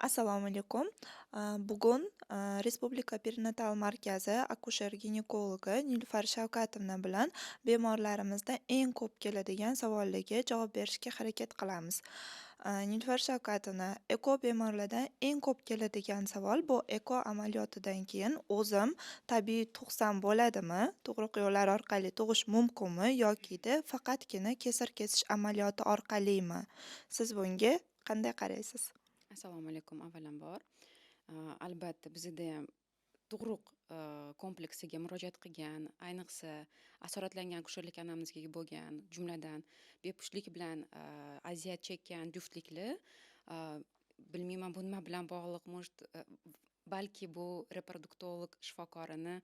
Assalomu alaykum. Bugun Respublika perinatal markazi akusher-ginekologi Nilufar Shavkatovna bilan bemorlarimizda eng ko'p keladigan savollarga javob berishga harakat qilamiz. Nilufar Shavkatovna, eko bemorlardan eng ko'p keladigan savol bu eko amaliyotidan keyin o'zim tabiiy tug'sam bo'ladimi? Tug'ruq yo'llari orqali tug'ish mumkinmi yoki faqatgina kesar kesish amaliyoti orqalimi? Siz bunga qanday qaraysiz? Assalomu alaykum avvalambor. Albatta bizadayam tug'ruq kompleksiga murojaat qilgan, ayniqsa asoratlangan akusherlik anamnezga bo'lgan, jumladan bepushtlik bilan aziyat chekkan juftliklar, bilmayman bu nima bilan bog'liq, balki bu reproduktolog shifokorini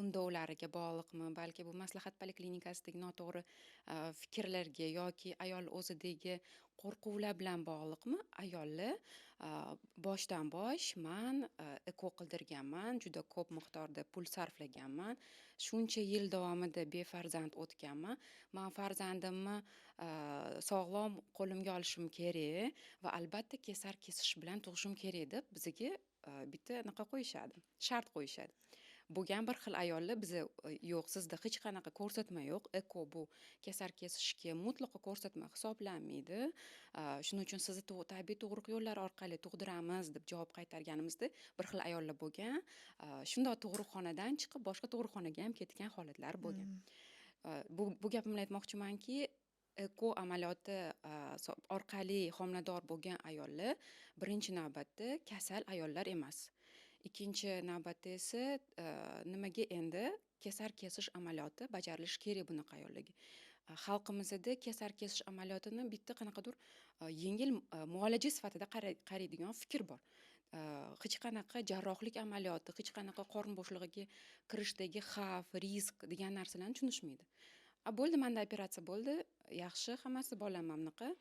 undovlariga bog'liqmi, balki bu maslahat poliklinikasidagi noto'g'ri fikrlarga yoki ayol o'zidagi qo'rquvlar bilan bog'liqmi. Ayollar boshdan bosh man eko qildirganman, juda ko'p miqdorda pul sarflaganman, shuncha yil davomida befarzand o'tganman, man farzandimni sog'lom qo'limga olishim kerak va albatta kesar kesish bilan tug'ishim kerak deb bizga bitta naqa qo'yishadi, shart qo'yishadi. Bo'lgan bir xil ayollar biza yo'q, sizda hech qanaqa ko'rsatma yo'q, eko bu kesar kesishga mutlaqo ko'rsatma hisoblanmaydi, shuning uchun sizni tabiiy tug'ruq yo'llari orqali tug'diramiz deb javob qaytarganimizda bir xil ayollar bo'lgan. Shundoq tug'ruqxonadan chiqib boshqa tug'ruqxonaga ham ketgan holatlar bo'lgan. Bu gapimni aytmoqchimanki, eko amaliyoti orqali homilador bo'lgan ayollar birinchi navbatda kasal ayollar emas. Ikkinchi navbatda esa nimaga endi kesar kesish amaliyoti bajarilishi kerak bunaqa ayollarga. Xalqimizda kesar kesish amaliyotini bitta qanaqadir yengil muolaja sifatida qaraydigan fikr bor. Hech qanaqa jarrohlik amaliyoti, hech qanaqa qorin bo'shlig'iga kirishdagi xavf, risk degan narsalarni tushunishmaydi. Bo'ldi, manda operatsiya bo'ldi, yaxshi, hammasi bolam mana bunaqa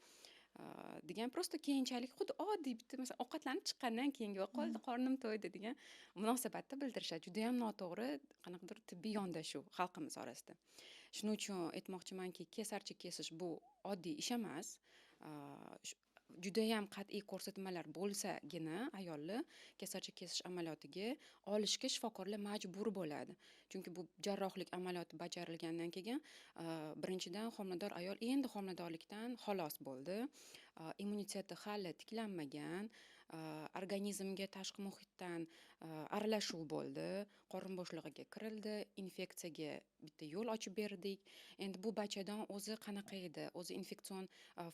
degan, prosta keyinchalik xuddi oddiy bitta masalan ovqatlanib chiqqandan keyingi va qoldi, qornim to'ydi degan munosabatda bildirishadi. Juda ham noto'g'ri qanaqadir tibbiy yondashuv xalqimiz orasida. Shuning uchun aytmoqchimanki, kesarcha kesish bu oddiy ish emas. Judayam qat'iy ko'rsatmalar bo'lsagina ayollar kesarcha kesish amaliyotiga olishga shifokorlar majbur bo'ladi. Chunki bu jarrohlik amaliyoti bajarilgandan keyin birinchidan homilador ayol endi homiladorlikdan xalos bo'ldi. Immuniteti hali tiklanmagan, organizmga tashqi muhitdan aralashuv bo'ldi, qorin bo'shlig'iga kirildi, infeksiyaga bitta yo'l ochib berdik. Endi bu bachadon o'zi qanaqa edi, o'zi infeksion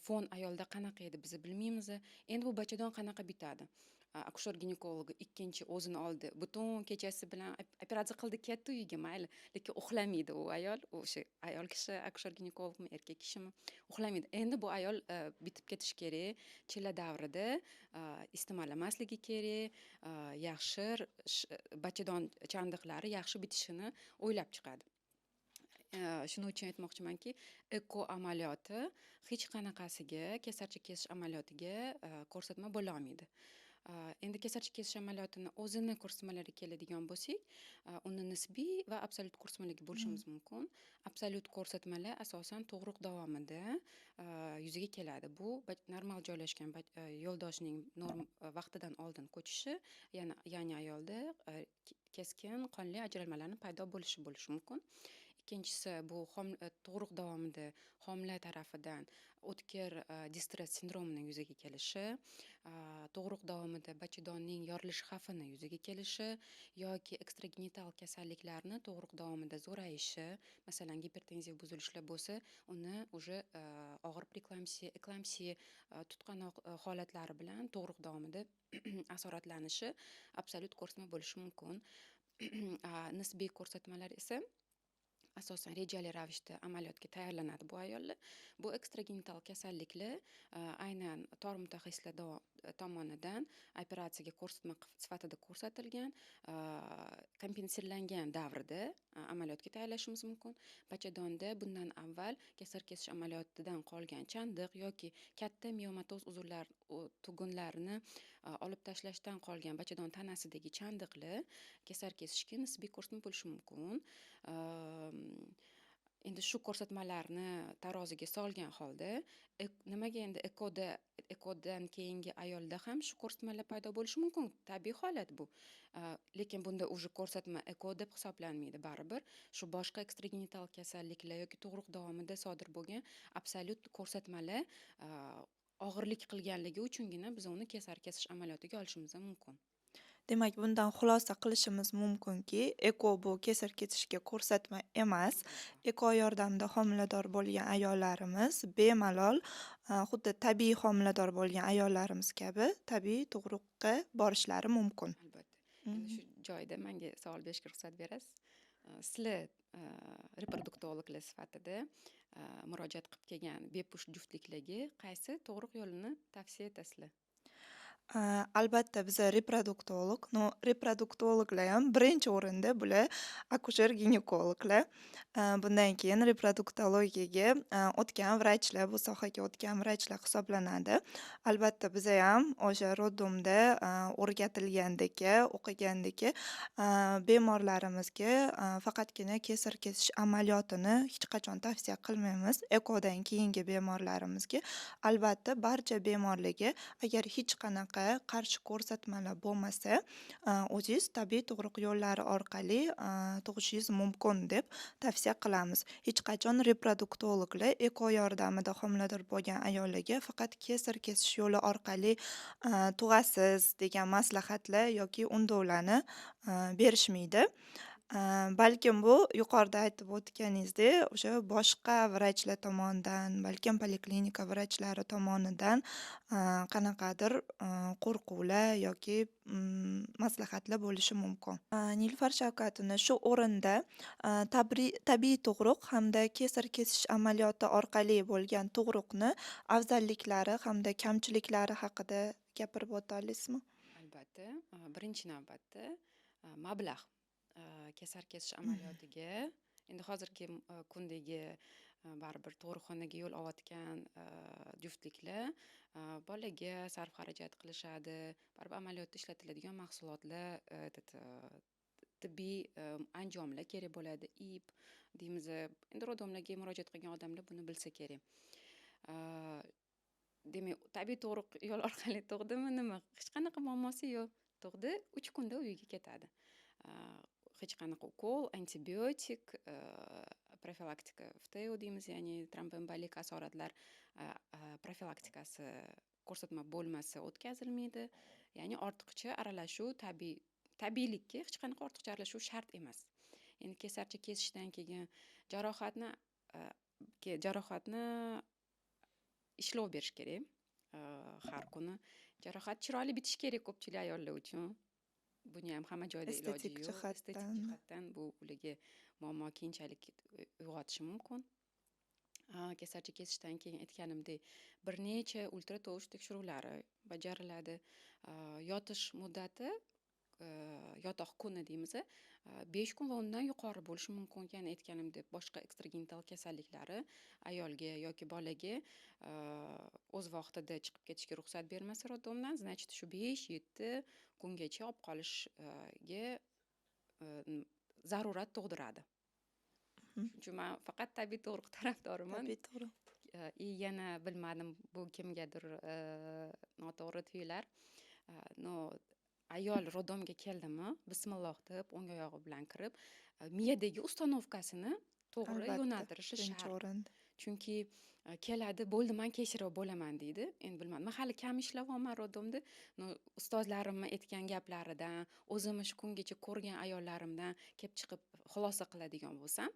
fon ayolda qanaqa edi biz bilmaymiz. Endi bu bachadon qanaqa bitadi? Akusher ginekologi ikkinchi o'zini oldi, butun kechasi bilan operatsiya qildi, ketdi uyiga, mayli, lekin uxlamaydi u ayol, o'sha ayol kishi akusher ginekologmi, erkak kishimi, uxlamaydi. Endi bu ayol bitib ketishi kerak, chilla davrida isitmalamasligi kerak, yaxshi bachadon chandiqlari yaxshi bitishini o'ylab chiqadi. Shuning uchun aytmoqchimanki, eko amaliyoti hech qanaqasiga kesarcha kesish amaliyotiga ko'rsatma bo'la olmaydi. Endi kesarcha kesish amaliyotini o'zini ko'rsatmalariga keladigan bo'lsak, uni nisbiy va absolyut ko'rsatmalarga bo'lishimiz mumkin. Absolyut ko'rsatmalar asosan tug'ruq davomida yuzaga keladi. Bu normal joylashgan yo'ldoshning norm vaqtidan oldin ko'chishi, ya'ni ayolda keskin qonli ajralmalarning paydo bo'lishi mumkin. Ikkinchisi bu tug'ruq davomida homila tarafidan o'tkir distress sindromining yuzaga kelishi, tug'ruq davomida bachadonning yorilish xavfini yuzaga kelishi yoki ekstragenital kasalliklarni tug'ruq davomida zo'rayishi, masalan gipertenziya buzilishlar bo'lsa, uni уже og'ir eklamsiya tutqan holatlari bilan tug'ruq davomida asoratlanishi absolyut ko'rsatma bo'lishi mumkin. Nisbiy ko'rsatmalar esa asosan rejali ravishda amaliyotga tayyorlanadi bu ayollar. Bu ekstragenital kasalliklar aynan tor mutaxassislar tomonidan operatsiyaga ko'rsatma sifatida ko'rsatilgan, kompensiyalangan davrida amaliyotga tayyorlashimiz mumkin. Bachadonda bundan avval kesar kesish amaliyotidan qolgan chandiq yoki katta miomatoz uzvlar tugunlarini olib tashlashdan qolgan bachadon tanasidagi chandiqlar kesar kesishga nisbiy ko'rsatma bo'lishi mumkin. endi shu ko'rsatmalarni taroziga solgan holda, nimaga endi ekodan keyingi ayolda ham shu ko'rsatmalar paydo bo'lishi mumkin. Tabiiy holat bu. Lekin bunda уже ko'rsatma eko deb hisoblanmaydi baribir. Shu boshqa ekstragenital kasalliklar yoki tug'ruq davomida sodir bo'lgan absolyut ko'rsatmalar og'irlik qilganligi uchungina biz uni kesar kesish amaliyotiga olishimiz ham mumkin. Demak, bundan xulosa qilishimiz mumkinki, eko bu kesar kesishga ko'rsatma emas. Eko yordamida homilador bo'lgan ayollarimiz bemalol xuddi tabiiy homilador bo'lgan ayollarimiz kabi tabiiy tug'ruqqa borishlari mumkin. Albatta. Endi shu joyda menga savol berishga ruxsat berasiz. Sizlar reproduktologlar sifatida murojaat qilib kelgan bepusht juftliklarga qaysi tug'ruq yo'lini tavsiya etasizlar? Albatta biza reproduktologlar ham birinchi o'rinda bular akusher-ginekologlar. Bundan keyin reproduktologiyaga o'tgan vrachlar, bu sohaga o'tgan vrachlar hisoblanadi. Albatta biza ham o'sha roddomda o'rgatilgandek, o'qigandek bemorlarimizga faqatgina kesar kesish amaliyotini hech qachon tavsiya qilmaymiz. Ekodan keyingi bemorlarimizga albatta barcha bemorlarga agar hech qanaqa qarshi ko'rsatmalar bo'lmasa, o'zingiz tabiiy tug'ruq yo'llari orqali tug'ishingiz mumkin deb tavsiya qilamiz. Hech qachon reproduktologlar eko yordamida homilador bo'lgan ayollarga faqat kesar kesish yo'li orqali tug'asiz degan maslahatlar yoki undovlarni berishmaydi. Balkim bu yuqorida aytib o'tganingizdek, o'sha boshqa vrachlar tomonidan, balkim poliklinika vrachlari tomonidan qanaqadir qo'rquvlar yoki maslahatlar bo'lishi mumkin. Nilufar Shavkatovna, shu o'rinda tabiiy tug'ruq hamda kesar kesish amaliyoti orqali bo'lgan tug'ruqni afzalliklari hamda kamchiliklari haqida gapirib o'ta olasizmi? Albatta, birinchi navbatda mablag' kesar kesish amaliyotiga endi hozirgi kundagi baribir tug'ruqxonaga yo'l olayotgan juftliklar bolaga sarf xarajat qilishadi. Baribir amaliyotda ishlatiladigan mahsulotlar, tibbiy anjomlar kerak bo'ladi. Ip deymiz. Endi roddomlarga murojaat qilgan odamlar buni bilsa kerak. Demak, tabiiy tug'ruq yo'l orqali tug'dimi, nima? Hech qanaqa muammosi yo'q. Tug'di, 3 kunda uyiga ketadi. Hech qanaqa ukol, antibiotik, profilaktika FTO deymiz, ya'ni tromboembolik asoratlar profilaktikasi ko'rsatma bo'lmasa o'tkazilmaydi. Ya'ni ortiqcha aralashuv tabiiylikka hech qanaqa ortiqcha aralashuv shart emas. Endi kesarcha kesishdan keyin jarohatni ishlov berish kerak. Har kuni jarohat chiroyli bitishi kerak ko'pchilik ayollar uchun. Buni ham hamma joyda iloji Estetik yo'q. jihatdan. Estetik jihatdan bu ularga muammo, keyinchalik uyg'otishi mumkin. Kesarcha kesishdan keyin aytganimdek bir necha ultratovush tekshiruvlari bajariladi. Yotish muddati, yotoq kuni deymiz, 5 kun va undan yuqori bo'lishi mumkin. Ya'ni aytganimdek boshqa ekstragenital kasalliklari ayolga yoki bolaga o'z vaqtida chiqib ketishga ruxsat bermasa roddomdan, значит shu 5-7 kungacha olib qolishga zarurat tug'diradi. Shuning uchun men faqat tabiiy tug'ruq tarafdoriman. Tabiiy tug'ruq. Yana bilmadim, bu kimgadir noto'g'ri tuyular. Ayol roddomga keldimi, bismilloh deb o'ng oyog'i bilan kirib, miyadagi ustanovkasini to'g'ri yo'naltirishi birinchi shart. o'rinda. Chunki keladi, bo'ldi, men kechirib bo'laman deydi. Endi bilmadim, men hali kam ishlayapman roddomda. Ustozlarimni aytgan gaplaridan, o'zimni shu kungacha ko'rgan ayollarimdan kelib chiqib xulosa qiladigan bo'lsam,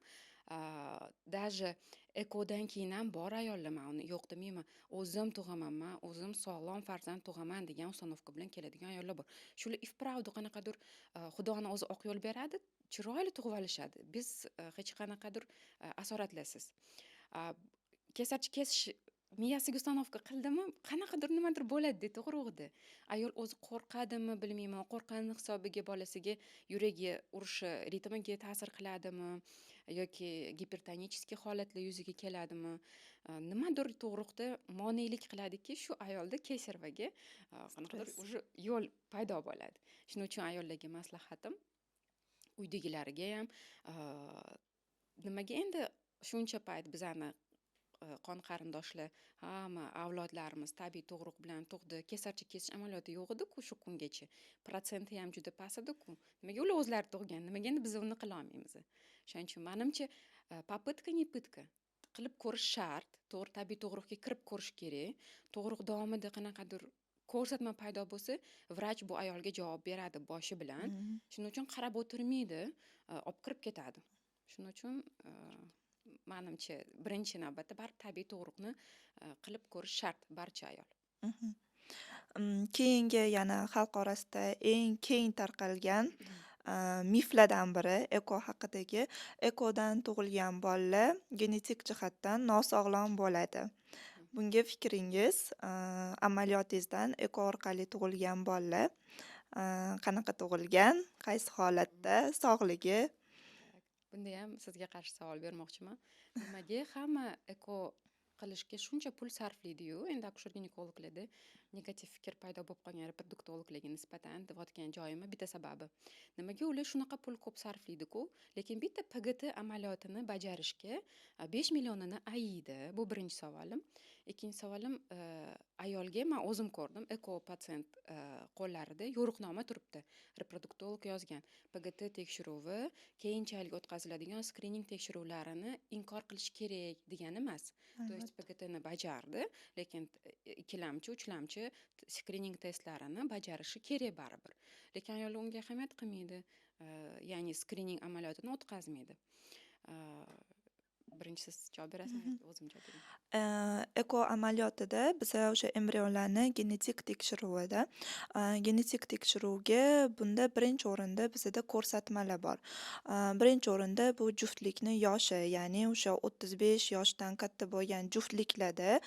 даже ekodan keyin ham bor ayollar, men uni yo'q demayman, o'zim tug'amanman, o'zim sog'lom farzand tug'aman degan ustanovka bilan keladigan ayollar bor. Shular ifpravdu qanaqadir Xudoning o'zi oq yo'l beradi, chiroyli tug'ib olishadi. Biz hech qanaqadir asoratlarsiz. Kesarcha kesish miyasiga ustanovka qildimi, qanaqadir nimadir bo'ladi tug'ruqda. Ayol o'zi qo'rqadimi, bilmayman, qo'rqqani hisobiga bolasiga yuragi urishi ritmiga ta'sir qiladimi yoki gipertonichskiy holatlar yuzaga keladimi? Nimadir tug'ruqda monelik qiladiki, shu ayolda kesarvaga qanaqadir уже yo'l paydo bo'ladi. Shuning uchun ayollarga maslahatim, uydagilariga ham nimaga endi shuncha payt bizani qon qarindoshlar hamma avlodlarimiz tabiiy tug'ruq bilan tug'di, kesarcha kesish amaliyoti yo'q edi-ku shu kungacha. Protsenti ham juda past edi-ku. Nimaga ular o'zlari tug'gan? Nimaga endi biz uni qila olmaymiz? Shuning uchun menimcha попытка не пытка. Qilib ko'rish shart. To'g'ri, tabiiy tug'ruqqa kirib ko'rish kerak. Tug'ruq davomida qanaqadir ko'rsatma paydo bo'lsa, vrach bu ayolga javob beradi boshi bilan. Shuning uchun qarab o'tirmaydi, olib kirib ketadi. Shuning uchun menimcha birinchi navbatda baribir tabiiy tug'ruqni qilib ko'rish shart barcha ayol. Keyingi yana xalq orasida eng keng tarqalgan miflardan biri eko haqidagi. Ekodan tug'ilgan bolalar genetik jihatdan nosog'lom bo'ladi. Bunga fikringiz, amaliyotingizdan eko orqali tug'ilgan bolalar qanaqa tug'ilgan, qaysi holatda, sog'ligi? Bunda ham sizga qarshi savol bermoqchiman. Nimaga hamma eko qilishga shuncha pul sarflaydi-yu, endi akusher-ginekologlarda negativ fikr paydo bo'lib qolgan reproduktologlarga nisbatan deyotgan joyimi bitta sababi. Nimaga ular shunaqa pul ko'p sarflaydi-ku, lekin bitta PGT amaliyotini bajarishga 5 millionini ayiydi. Bu birinchi savolim. Ikkinchi savolim, ayolga men o'zim ko'rdim, eko patsient qo'llarida yo'riqnoma turibdi. Reproduktolog yozgan. PGT tekshiruvi keyinchalik o'tkaziladigan skrining tekshiruvlarini inkor qilish kerak degani emas. То есть PGTni bajardi, lekin ikkilamchi, uchlamchi skrining testlarini bajarishi kerak baribir. Lekin ayol unga ahamiyat qilmaydi, ya'ni skrining amaliyotini o'tkazmaydi. Birinchi siz javob berasizmi? O'zim javob beraman. Eko amaliyotida biza o'sha embrionlarni genetik tekshiruvida, genetik tekshiruvga bunda birinchi o'rinda bizada ko'rsatmalar bor. Birinchi o'rinda bu juftlikni yoshi, ya'ni o'sha 35 yoshdan katta bo'lgan juftliklarda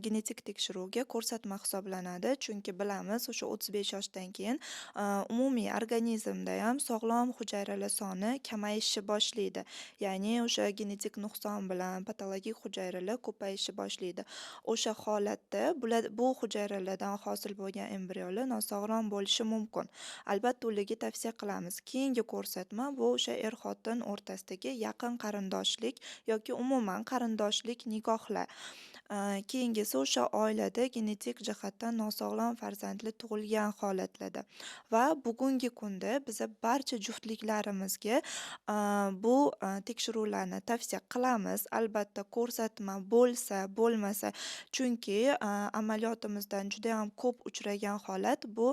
genetik tekshiruvga ko'rsatma hisoblanadi. Chunki bilamiz, o'sha 35 yoshdan keyin umumiy organizmda ham sog'lom hujayralar soni kamayishni boshlaydi. Ya'ni o'sha genetik nuqson bilan patologik hujayralar ko'payishni boshlaydi. O'sha holatda bu hujayralardan hosil bo'lgan embrionlar nosog'lom bo'lishi mumkin. Albatta ularga tavsiya qilamiz. Keyingi ko'rsatma bu o'sha er-xotin o'rtasidagi yaqin qarindoshlik yoki umuman qarindoshlik nikohlar. Keyingisi o'sha oilada genetik jihatdan nosog'lom farzandli tug'ilgan holatlarda. Va bugungi kunda biza barcha juftliklarimizga bu tekshiruvlarni tavsiya qilamiz. Albatta ko'rsatma bo'lsa, bo'lmasa, chunki amaliyotimizdan juda ham ko'p uchragan holat bu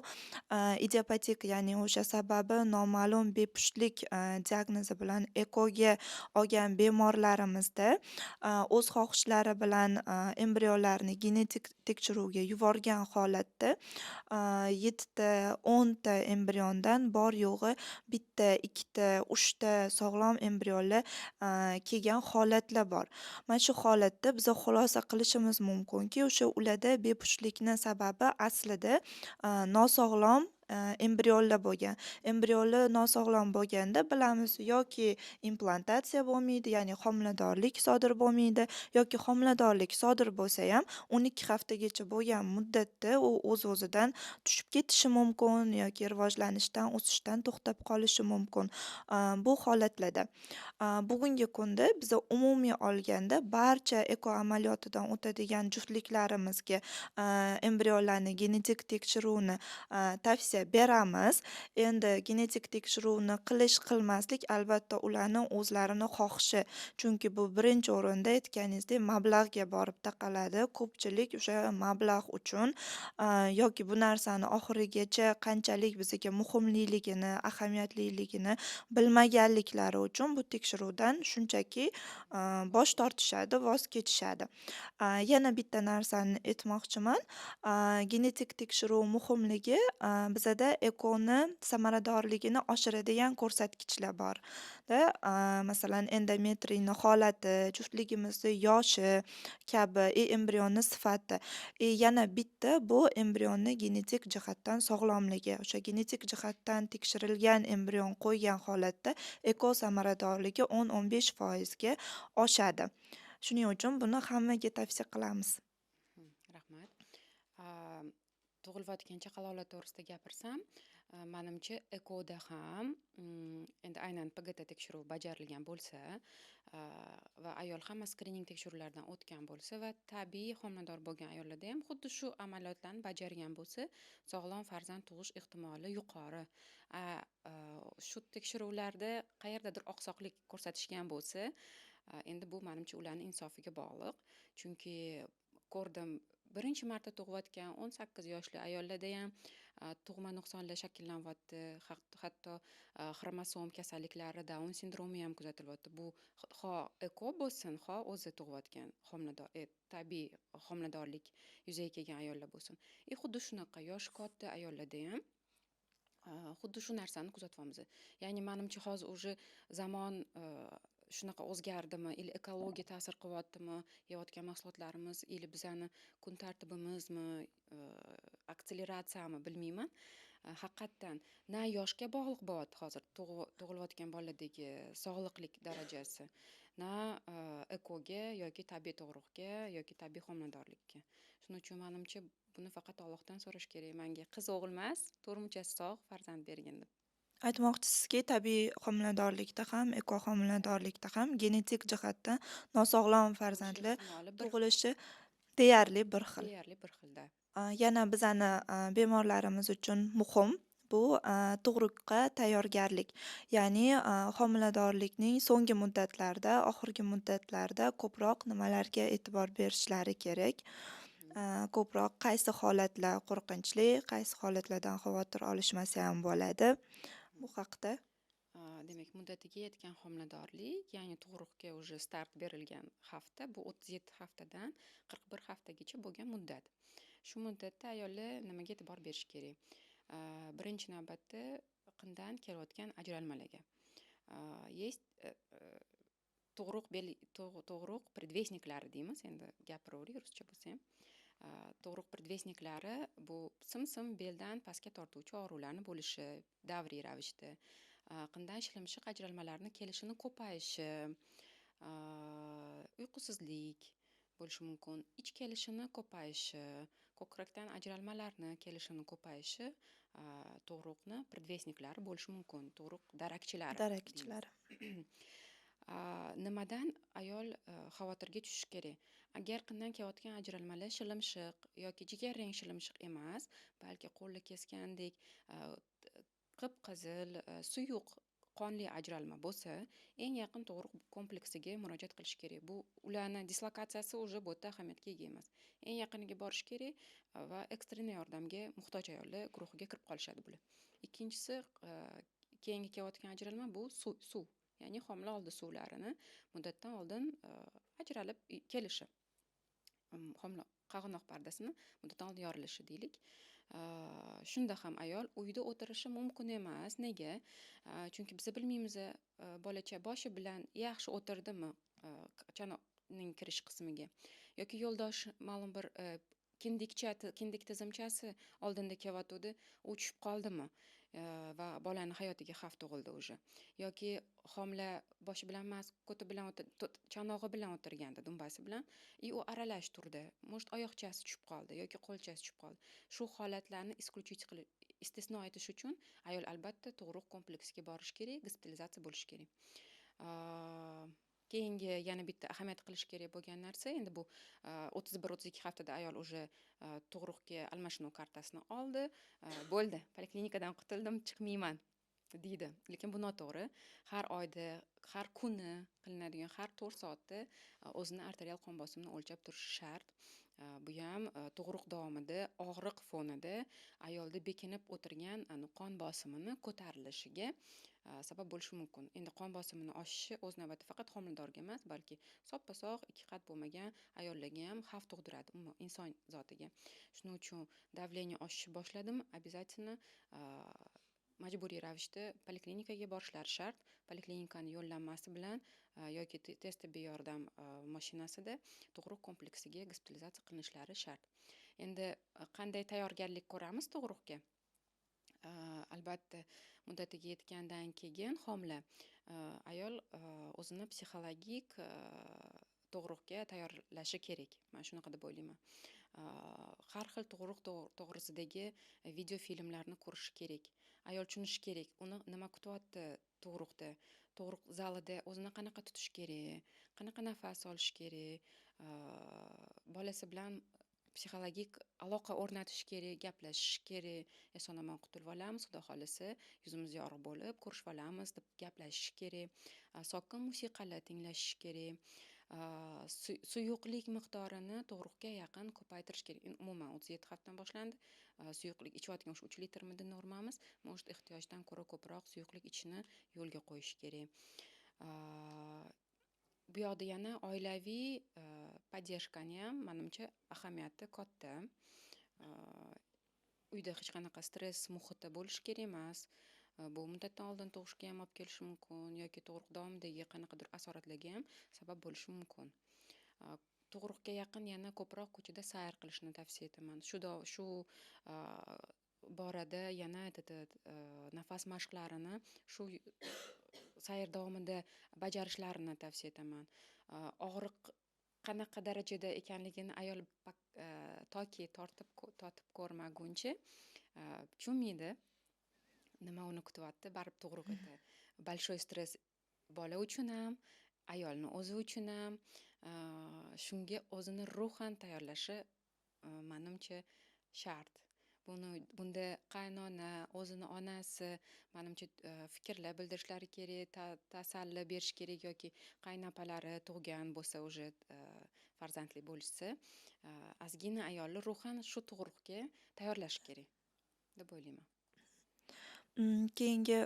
idiopatik, ya'ni o'sha sababi noma'lum bepushtlik diagnozi bilan ekoga olgan bemorlarimizda o'z xohishlari bilan embrionlarni genetik tekshiruvga yuborgan holatda 7 ta, 10 ta embriondan bor yo'g'i bitta, 2 ta, 3 ta sog'lom embrionlar kelgan holatlar bor. Mana shu holatda biza xulosa qilishimiz mumkinki, o'sha ularda bepushtlikni sababi aslida nosog'lom embrionlar bo'lgan. Embrionlar nosog'lom bo'lganda bilamiz, yoki implantatsiya bo'lmaydi, ya'ni homiladorlik sodir bo'lmaydi, yoki homiladorlik sodir bo'lsa ham 12 haftagacha bo'lgan muddatda u o'z-o'zidan tushib ketishi mumkin yoki rivojlanishdan, o'sishdan to'xtab qolishi mumkin. Bu holatlarda bugungi kunda biza umumiy olganda barcha eko amaliyotidan o'tadigan juftliklarimizga embrionlarni genetik tekshiruvni tavsiya beramiz. Endi genetik tekshiruvni qilish-qilmaslik albatta ularning o'zlarini xohishi. Chunki bu birinchi o'rinda aytganingizdek mablag'ga borib taqaladi. Ko'pchilik o'sha mablag' uchun yoki bu narsani oxirigacha qanchalik bizga muhimligini, ahamiyatliligini bilmaganliklari uchun bu tekshiruvdan shunchaki bosh tortishadi, voz kechishadi. Yana bitta narsani aytmoqchiman. Genetik tekshiruv muhimligi bizada ekoni samaradorligini oshiradigan ko'rsatkichlar bor. Masalan, endometriyni holati, juftligimizning yoshi kabi, embrionni sifati. Yana bitta bu embrionni genetik jihatdan sog'lomligi. O'sha genetik jihatdan tekshirilgan embrion qo'ygan holatda eko samaradorligi 10-15% ga oshadi. Shuning uchun buni hammaga tavsiya qilamiz. Rahmat. Tug'ilayotgan chaqaloqlar to'g'risida gapirsam, manimcha ekoda ham, endi aynan PGT tekshiruvi bajarilgan bo'lsa, a, va ayol hamma skrining tekshiruvlaridan o'tgan bo'lsa va tabiiy homilador bo'lgan ayollarda ham xuddi shu amaliyotlarni bajargan bo'lsa, sog'lom farzand tug'ish ehtimoli yuqori. A, a, shu tekshiruvlarda qayerdadir oqsoqlik ko'rsatishgan bo'lsa, endi bu manimcha ularni insofiga bog'liq. Chunki ko'rdim, birinchi marta tug'ayotgan 18 yoshli ayollarda ham tug'ma nuqsonlar shakllanyapti. Hatto xromosom kasalliklari, Down sindromi ham kuzatilyapti. Bu ho eko bo'lsin, ho o'zi tug'ayotgan homilador, tabiiy homiladorlik yuzaga kelgan ayollar bo'lsin. Xuddi shunaqa yoshi katta ayollarda ham xuddi shu narsani kuzatyapmiz. Ya'ni manimcha hozir уже zamon shunaqa o'zgardimi, ili ekologiya ta'sir qilyaptimi, yeyotgan mahsulotlarimiz, ili bizani kun tartibimizmi, akseleratsiyami bilmayman. Haqiqatdan na yoshga bog'liq bo'lyapti hozir tug'ilayotgan boladagi sog'liqlik darajasi, na ekoga yoki tabiiy tug'ruqga yoki tabiiy homiladorlikka. Shuning uchun manimcha buni faqat Allohdan so'rash kerak. Menga qiz o'g'il emas, to'rtmuchasi sog' farzand bergin deb. Aytmoqchisizki, tabiiy homiladorlikda ham, eko homiladorlikda ham genetik jihatdan nosog'lom farzandlar Ehtimoli tug'ilishi deyarli bir xil. deyarli bir xilda. Yana bizani bemorlarimiz uchun muhim bu tug'ruqqa tayyorgarlik. Ya'ni homiladorlikning so'nggi muddatlarda, oxirgi muddatlarda ko'proq nimalarga e'tibor berishlari kerak? Ko'proq qaysi holatlar qo'rqinchli, qaysi holatlardan xavotir olishmasa ham bo'ladi. Bu haqda Demak, muddatiga yetgan homiladorlik, ya'ni tug'ruqga уже start berilgan hafta, bu 37 haftadan 41 haftagacha bo'lgan muddat. Shu muddatda ayollar nimaga e'tibor berish kerak? Birinchi navbatda qindan kelayotgan ajralmalarga. Есть tug'ruq предвестниклari deymiz, endi gapiraverdik ruscha bo'lsa ham. Tug'ruq предвестниклari bu sim-sim beldan pastga tortuvchi og'riqlarni bo'lishi davriy ravishda. Qindan shilimshiq ajralmalarni kelishini ko'payishi, uyqusizlik bo'lishi mumkin, ich kelishini ko'payishi, ko'krakdan ajralmalarni kelishini ko'payishi tug'ruqni предвестниклari bo'lishi mumkin, tug'ruq darakchilari. darakchilari. Nimadan ayol xavotirga tushishi kerak? Agar qindan kelayotgan ajralmalar shilimshiq yoki jigarrang shilimshiq emas, balki qo'lni kesgandek qip-qizil, suyuq qonli ajralma bo'lsa, eng yaqin tug'ruq kompleksiga murojaat qilish kerak. Bu ularni dislokatsiyasi уже bu yerda ahamiyatga ega emas. Eng yaqiniga borish kerak va ekstreniy yordamga muhtoj ayollar guruhiga kirib qolishadi bular. Ikkinchisi, keyingi kelayotgan ajralma bu suv. Ya'ni homila oldi suvlarini muddatdan oldin ajralib kelishi. Homila qag'inoq pardasini muddatdan oldin yorilishi deylik. Shunda ham ayol uyda o'tirishi mumkin emas. Nega? Chunki biz bilmaymiz, bolacha boshi bilan yaxshi o'tirdimi chanoqning kirish qismiga yoki yo'ldosh ma'lum bir kindik tizimchasi oldinda kelayotgandi, u tushib qoldimi va bolani hayotiga xavf tug'ildi уже. Yoki homila boshi bilan emas, qo'ti bilan chanog'i bilan o'tirganda, dumbasi bilan, u aralash turdi. Может, oyoqchasi tushib qoldi yoki qo'lchasi tushib qoldi. Shu holatlarni istisno etish uchun ayol albatta tug'ruq kompleksiga borish kerak, gospitalizatsiya bo'lishi kerak. Keyingi yana bitta ahamiyat qilish kerak bo'lgan narsa, endi bu 31-32 haftada ayol уже tug'ruqga almashinuv kartasini oldi, bo'ldi, poliklinikadan qutuldim, chiqmayman deydi. Lekin bu noto'g'ri. Har oyda, har kuni qilinadigan har 4 soatda o'zini arterial qon bosimini o'lchab turishi shart. Bu ham tug'ruq davomida og'riq fonida ayolda bekinib o'tirgan qon bosimini ko'tarilishiga sabab bo'lishi mumkin. Endi qon bosimini oshishi o'z navbatida faqat homiladorga emas, balki soppa-sog' ikki qat bo'lmagan ayollarga ham xavf tug'diradi, inson zotiga. Shuning uchun davleniya oshishi boshladimi, обязательно majburiy ravishda poliklinikaga borishlari shart. Poliklinikani yo'llanmasi bilan yoki tez tibbiy yordam mashinasida tug'ruq kompleksiga gospitalizatsiya qilinishlari shart. Endi qanday tayyorgarlik ko'ramiz tug'ruqga? Albatta, muddatiga yetgandan keyin homila ayol o'zini psixologik tug'ruqga tayyorlashi kerak. Men shunaqa deb o'ylayman. har xil tug'ruq to'g'risidagi video filmlarni ko'rishi kerak. Ayol tushunishi kerak, uni nima kutyapti tug'ruqda, tug'ruq zalida o'zini qanaqa tutish kerak, qanaqa nafas olish kerak, bolasi bilan psixologik aloqa o'rnatish kerak, gaplashish kerak. Eson omon qutulib olamiz, xudo xohlasa, yuzimiz yorug' bo'lib, ko'rishib olamiz deb gaplashish kerak. Sokin musiqalar tinglash kerak. Suyuqlik miqdorini tug'ruqqa yaqin ko'paytirish kerak. Umuman 37 haftadan boshlandi. Suyuqlik ichayotgan o'sha 3 litrmidi normamiz. Может, ehtiyojdan ko'ra ko'proq suyuqlik ichishni yo'lga qo'yish kerak. Bu yoqda yana oilaviy поддержкani ham menimcha ahamiyati katta. Uyda hech qanaqa stress muhiti bo'lishi kerak emas. Bu muddatdan oldin tug'ishga ham olib kelishi mumkin yoki tug'ruq davomidagi qanaqadir asoratlarga ham sabab bo'lishi mumkin. Tug'ruqga yaqin yana ko'proq ko'chada sayr qilishni tavsiya etaman. Shu borada yana nafas mashqlarini shu sayr davomida bajarishlarini tavsiya etaman. Og'riq qanaqa darajada ekanligini ayol toki totib ko'rmaguncha tushunmaydi nima uni kutyapti, baribir tug'ruq edi. Большой stress bola uchun ham, ayolni o'zi uchun ham shunga o'zini ruhan tayyorlashi menimcha shart. Bunda qaynona, o'zini onasi menimcha fikrlar bildirishlari kerak, tasalli berish kerak yoki qaynopalari tug'gan bo'lsa уже farzandli bo'lishsa, ozgina ayolni ruhan shu tug'ruqga tayyorlash kerak deb o'ylayman. Keyingi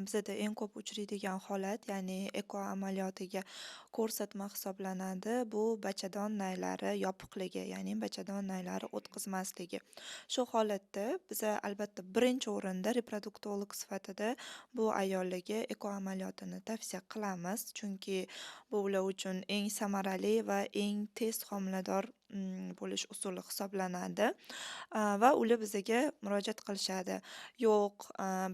bizada eng ko'p uchraydigan holat, ya'ni eko amaliyotiga ko'rsatma hisoblanadi. Bu bachadon naylari yopiqligi, ya'ni bachadon naylari o'tkazmasligi. Shu holatda biza albatta birinchi o'rinda reproduktolog sifatida bu ayollarga eko amaliyotini tavsiya qilamiz, chunki bu ular uchun eng samarali va eng tez homilador bo'lish usuli hisoblanadi. Va ular bizaga murojaat qilishadi. Yo'q,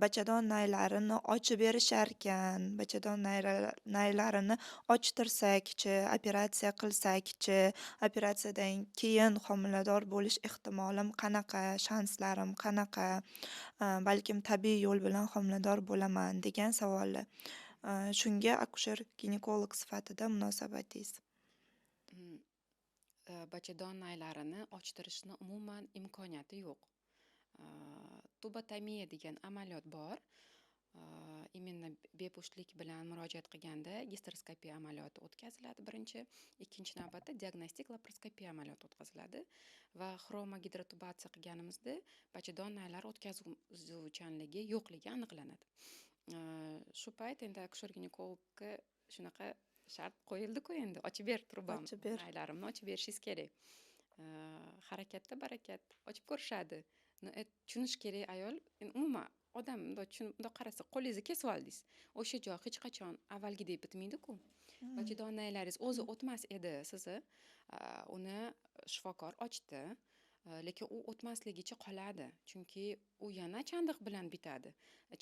bachadon naylarini ochib berisharkan, bachadon naylarini ochtirsak-chi, operatsiya qilsak-chi, operatsiyadan keyin homilador bo'lish ehtimolim qanaqa, shanslarim qanaqa, balkim tabiiy yo'l bilan homilador bo'laman degan savollar. Shunga akusher-ginekolog sifatida munosabatingiz? Bachadon naylarini ochtirishni umuman imkoniyati yo'q. Tubotomiya degan amaliyot bor. Именно bepushtlik bilan murojaat qilganda gisteroskopiya amaliyoti o'tkaziladi birinchi, ikkinchi navbatda diagnostik laparoskopiya amaliyoti o'tkaziladi va xromogidrotubatsiya qilganimizda bachadon naylari o'tkazuvchanligi yo'qligi aniqlanadi. Shu payt endi akusher-ginekologga shunaqa shart qo'yildi-ku, endi ochib ber turbam, Ochib ber. naylarimni ochib berishingiz kerak. Harakatda barakat, ochib ko'rishadi. Tushunish kerak ayol, umuman odam bundoq qarasa qo'lingizni kesib oldingiz, o'sha joy hech qachon avvalgidek bitmaydi-ku. Bachadon naylaringiz o'zi o'tmas edi sizni, uni shifokor ochdi, lekin u o'tmasligicha qoladi, chunki u yana chandiq bilan bitadi.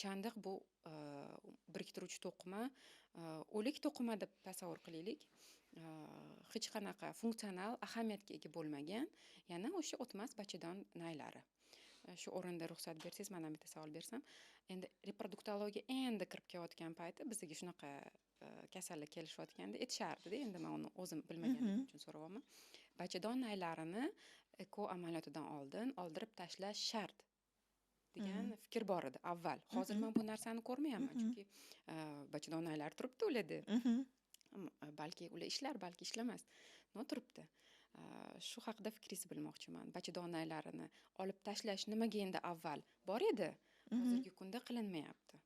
Chandiq bu biriktiruvchi to'qima, o'lik to'qima deb tasavvur qilaylik. Hech qanaqa funksional ahamiyatga ega bo'lmagan, yana o'sha o'tmas bachadon naylari. Shu o'rinda ruxsat bersangiz, men ham bitta savol bersam. Endi reproduktologiya endi kirib kelayotgan payti bizga shunaqa kasallik kelishayotganda aytishardi-da, endi men uni o'zim bilmaganim uchun so'rayapman. Bachadon naylarini eko amaliyotidan oldin oldirib tashlash shart degan fikr bor edi avval. Hozir men bu narsani ko'rmayapman, chunki bachadon naylari turibdi ularda. Balki ular ishlar, balki ishlamas. No turibdi. Shu haqida fikringizni bilmoqchiman. Bachadon naylarini olib tashlash nimaga endi avval bor edi, hozirgi kunda qilinmayapti.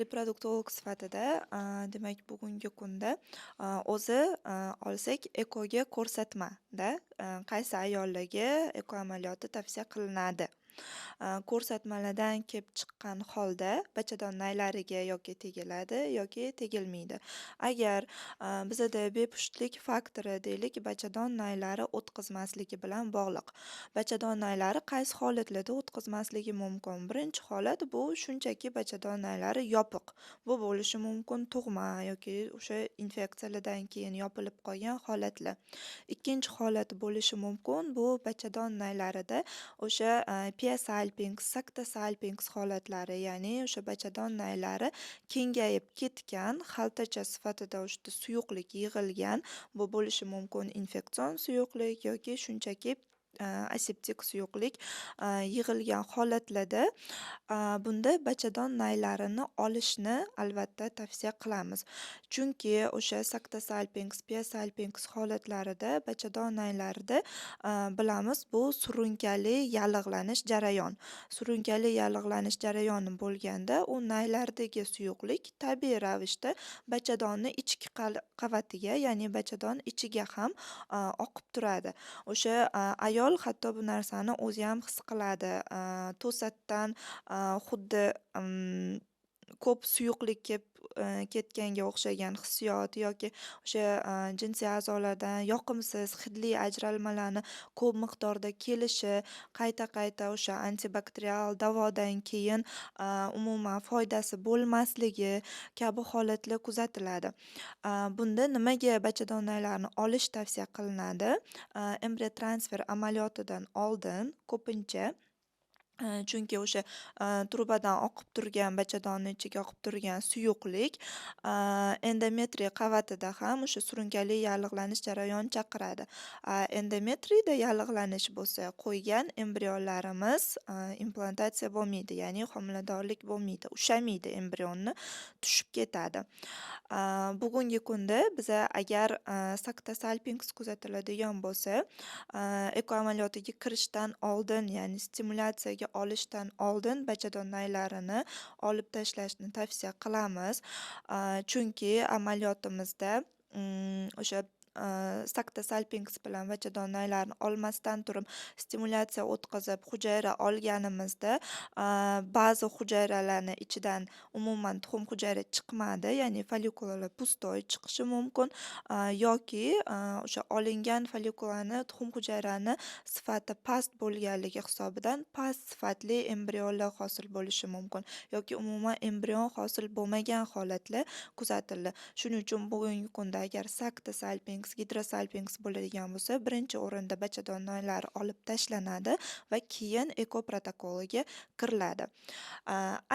Reproduktolog sifatida, demak, bugungi kunda o'zi olsak ekoga ko'rsatma-da, qaysi ayollarga eko amaliyoti tavsiya qilinadi Ko'rsatmalardan kelib chiqqan holda bachadon naylariga yoki tegiladi yoki tegilmaydi. Agar bizada bepushtlik faktori deylik bachadon naylari o'tkazmasligi bilan bog'liq. Bachadon naylari qaysi holatlarda o'tkazmasligi mumkin? Birinchi holat bu shunchaki bachadon naylari yopiq. Bu bo'lishi mumkin tug'ma yoki o'sha infeksiyalardan keyin yopilib qolgan holatlar. Ikkinchi holat bo'lishi mumkin bu bachadon naylarida o'sha Pia salpinx, Sakta salpinx holatlari, ya'ni o'sha bachadon naylari kengayib ketgan, xaltacha sifatida o'sha suyuqlik yig'ilgan. Bu bo'lishi mumkin infeksion suyuqlik yoki shunchaki aseptik suyuqlik yig'ilgan holatlarda bunda bachadon naylarini olishni albatta tavsiya qilamiz. Chunki o'sha Sakta salpinx, Pia salpinx holatlarida bachadon naylarida bilamiz bu surunkali yallig'lanish jarayon. Surunkali yallig'lanish jarayoni bo'lganda u naylardagi suyuqlik tabiiy ravishda bachadonni ichki qavatiga, ya'ni bachadon ichiga ham oqib turadi. O'sha ayol hatto bu narsani o'zi ham his qiladi. To'satdan xuddi ko'p suyuqlik kelib ketganga o'xshagan hissiyot yoki o'sha jinsiy a'zolardan yoqimsiz hidli ajralmalarni ko'p miqdorda kelishi, qayta-qayta o'sha antibakterial davodan keyin umuman foydasi bo'lmasligi kabi holatlar kuzatiladi. Bunda nimaga bachadon naylarini olish tavsiya qilinadi? Embriyo transfer amaliyotidan oldin ko'pincha chunki o'sha trubadan oqib turgan, bachadonni ichiga oqib turgan suyuqlik endometriy qavatida ham o'sha surunkali yallig'lanish jarayoni chaqiradi. Endometriyda yallig'lanish bo'lsa, qo'ygan embrionlarimiz implantatsiya bo'lmaydi, ya'ni homiladorlik bo'lmaydi, ushamaydi embrionni, tushib ketadi. Bugungi kunda biza agar Sakta salpinx kuzatiladigan bo'lsa, eko amaliyotiga kirishdan oldin, ya'ni stimulyatsiyaga olishdan oldin bachadon naylarini olib tashlashni tavsiya qilamiz. Chunki amaliyotimizda o'sha Sakta salpinx bilan bachadon naylarini olmasdan turib stimulyatsiya o'tkazib hujayra olganimizda ba'zi hujayralarni ichidan umuman tuxum hujayra chiqmadi, ya'ni follikulalar pustoy chiqishi mumkin yoki o'sha olingan follikulalarni tuxum hujayrani sifati past bo'lganligi hisobidan past sifatli embrionlar hosil bo'lishi mumkin yoki umuman embrion hosil bo'lmagan holatlar kuzatildi. Shuning uchun bugungi kunda agar Sakta salpinx, Hidrosalpinx bo'ladigan bo'lsa, birinchi o'rinda bachadon naylari olib tashlanadi va keyin eko protokoliga kiriladi.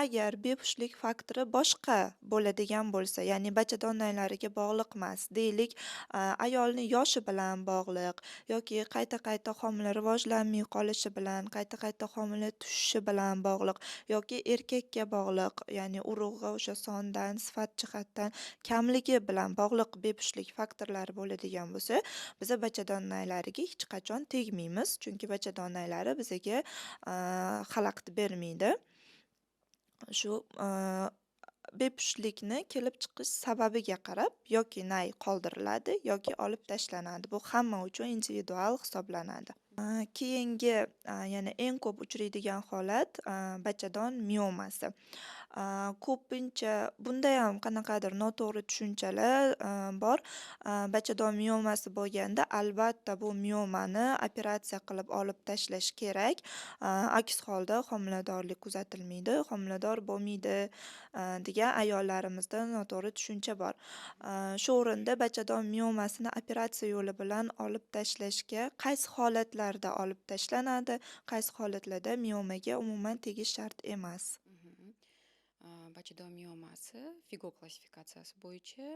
Agar bepushtlik faktori boshqa bo'ladigan bo'lsa, ya'ni bachadon naylariga bog'liq emas, deylik, ayolni yoshi bilan bog'liq yoki qayta-qayta homila rivojlanmay qolishi bilan, qayta-qayta homila tushishi bilan bog'liq yoki erkakka bog'liq, ya'ni urug'i o'sha sondan, sifat jihatdan kamligi bilan bog'liq bepushtlik faktorlari bo'ladigan bo'lsa, biza bachadon naylariga hech qachon tegmaymiz, chunki bachadon naylari bizaga xalaqit bermaydi. Shu bepushtlikni kelib chiqish sababiga qarab yoki nay qoldiriladi yoki olib tashlanadi. Bu hamma uchun individual hisoblanadi. Keyingi yana eng ko'p uchraydigan holat bachadon miomasi. Ko'pincha bunda ham qanaqadir noto'g'ri tushunchalar bor. Bachadon miomasi bo'lganda albatta bu miomani operatsiya qilib olib tashlash kerak. Aks holda homiladorlik kuzatilmaydi, homilador bo'lmaydi degan ayollarimizda noto'g'ri tushuncha bor. Shu o'rinda bachadon miomasini operatsiya yo'li bilan olib tashlashga qaysi holatlarda olib tashlanadi, qaysi holatlarda miomaga umuman tegish shart emas. Bachadon miomasi FIGO klassifikatsiyasi bo'yicha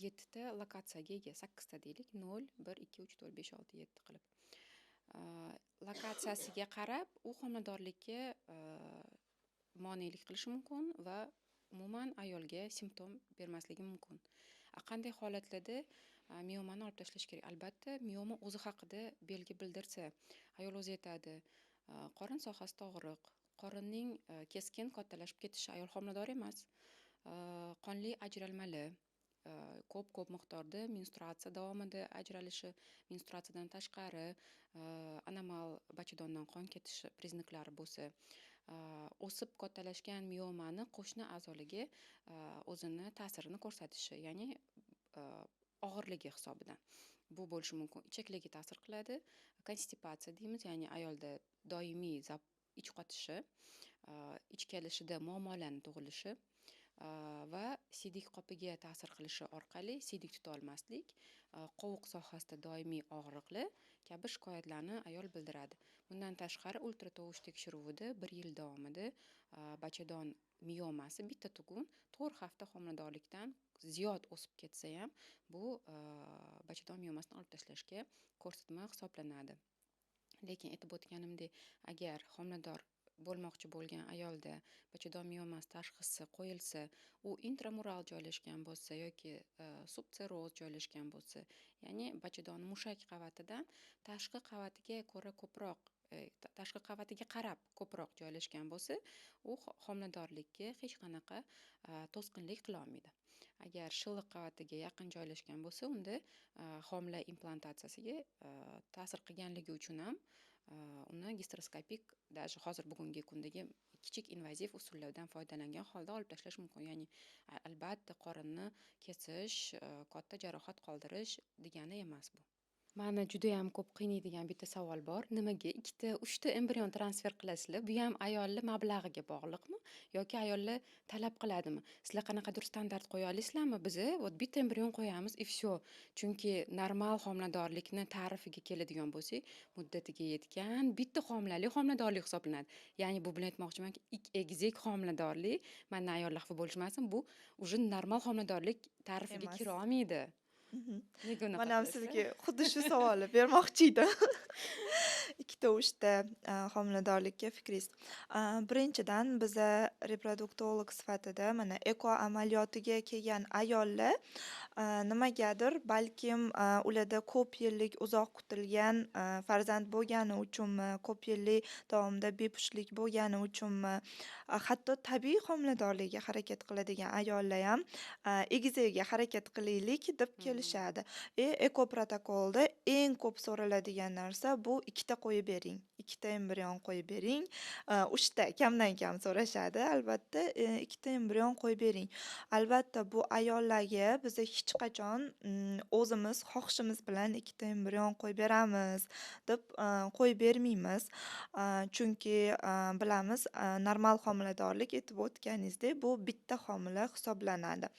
7 ta lokatsiyaga ega, 8 ta deylik, 0, 1, 2, 3, 4, 5, 6, 7 qilib. Lokatsiyasiga qarab u homiladorlikka monelik qilishi mumkin va umuman ayolga simptom bermasligi mumkin. Qanday holatlarda miomani olib tashlash kerak? Albatta, mioma o'zi haqida belgi bildirsa, ayol o'zi aytadi, qorin sohasida og'riq, qorinning keskin kattalashib ketishi, ayol homilador emas, qonli ajralmalar, ko'p miqdorda menstruatsiya davomida ajralishi, menstruatsiyadan tashqari anomal bachadondan qon ketishi priznaklari bo'lsa, o'sib kattalashgan miomani qo'shni a'zoligi o'zini ta'sirini ko'rsatishi, ya'ni og'irligi hisobidan. Bu bo'lishi mumkin. Ichakligi ta'sir qiladi. Konstipatsiya deymiz, ya'ni ayolda doimiy ich qotishi, ich kelishida muammolarni tug'ilishi va siydik qopiga ta'sir qilishi orqali siydik tuta olmaslik, qovuq sohasida doimiy og'riqli kabi shikoyatlarni ayol bildiradi. Bundan tashqari ultratovush tekshiruvida 1 yil davomida bachadon miomasi bitta tugun 4 hafta homiladorlikdan ziyod o'sib ketsa ham bu bachadon miomasini olib tashlashga ko'rsatma hisoblanadi. Lekin aytib o'tganimdek, agar homilador bo'lmoqchi bo'lgan ayolda bachadon miomasi tashxisi qo'yilsa, u intramural joylashgan bo'lsa yoki subseroz joylashgan bo'lsa, ya'ni bachadon mushak qavatidan tashqi qavatiga ko'ra ko'proq tashqi qavatiga qarab ko'proq joylashgan bo'lsa, u homiladorlikka hech qanaqa to'sqinlik qila olmaydi. Agar shilliq qavatiga yaqin joylashgan bo'lsa, unda homila implantatsiyasiga ta'sir qilganligi uchun ham uni gastroskopik, даже hozir bugungi kundagi kichik invaziv usullardan foydalangan holda olib tashlash mumkin. Ya'ni albatta qorinni kesish, katta jarohat qoldirish degani emas bu. Mani juda ham ko'p qiynaydigan bitta savol bor. Nimaga 2-3ta embrion transfer qilasizlar? Bu ham ayollar mablag'iga bog'liqmi yoki ayollar talab qiladimi? Sizlar qanaqadir standart qo'ya olasizlarmi? Biz bitta embrion qo'yamiz и все. Chunki normal homiladorlikni ta'rifiga keladigan bo'lsak, muddatiga yetgan bitta homiladorlik hisoblanadi. Ya'ni bu bilan aytmoqchimanki, egizak homiladorlik, mana ayollar xafa bo'lishmasin, bu уже normal homiladorlik ta'rifiga Emas. kira olmaydi. Nega unaqa Mana ham qilasizlar? sizga xuddi shu savolni bermoqchi edim. 2-3ta homiladorlikka fikringiz. Birinchidan biza reproduktolog sifatida mana eko amaliyotiga kelgan ayollar nimagadir balkim ularda ko'p yillik uzoq kutilgan farzand bo'lgani uchunmi, ko'p yillik davomida bepushtlik bo'lgani uchunmi, hatto tabiiy homiladorlikka harakat qiladigan ayollar ham egizagiga harakat qilaylik deb kelishadi. Eko protokolda eng ko'p so'raladigan narsa bu 2ta qo'yib bering, 2ta embrion qo'yib bering. 3ta kamdan kam so'rashadi. Albatta, 2ta embrion qo'yib bering. Albatta, bu ayollarga biz hech qachon o'zimiz xohishimiz bilan 2ta embrion qo'yib beramiz deb qo'yib bermaymiz. Chunki bilamiz, normal homiladorlik aytib o'tganingizdek, bu bitta homila hisoblanadi.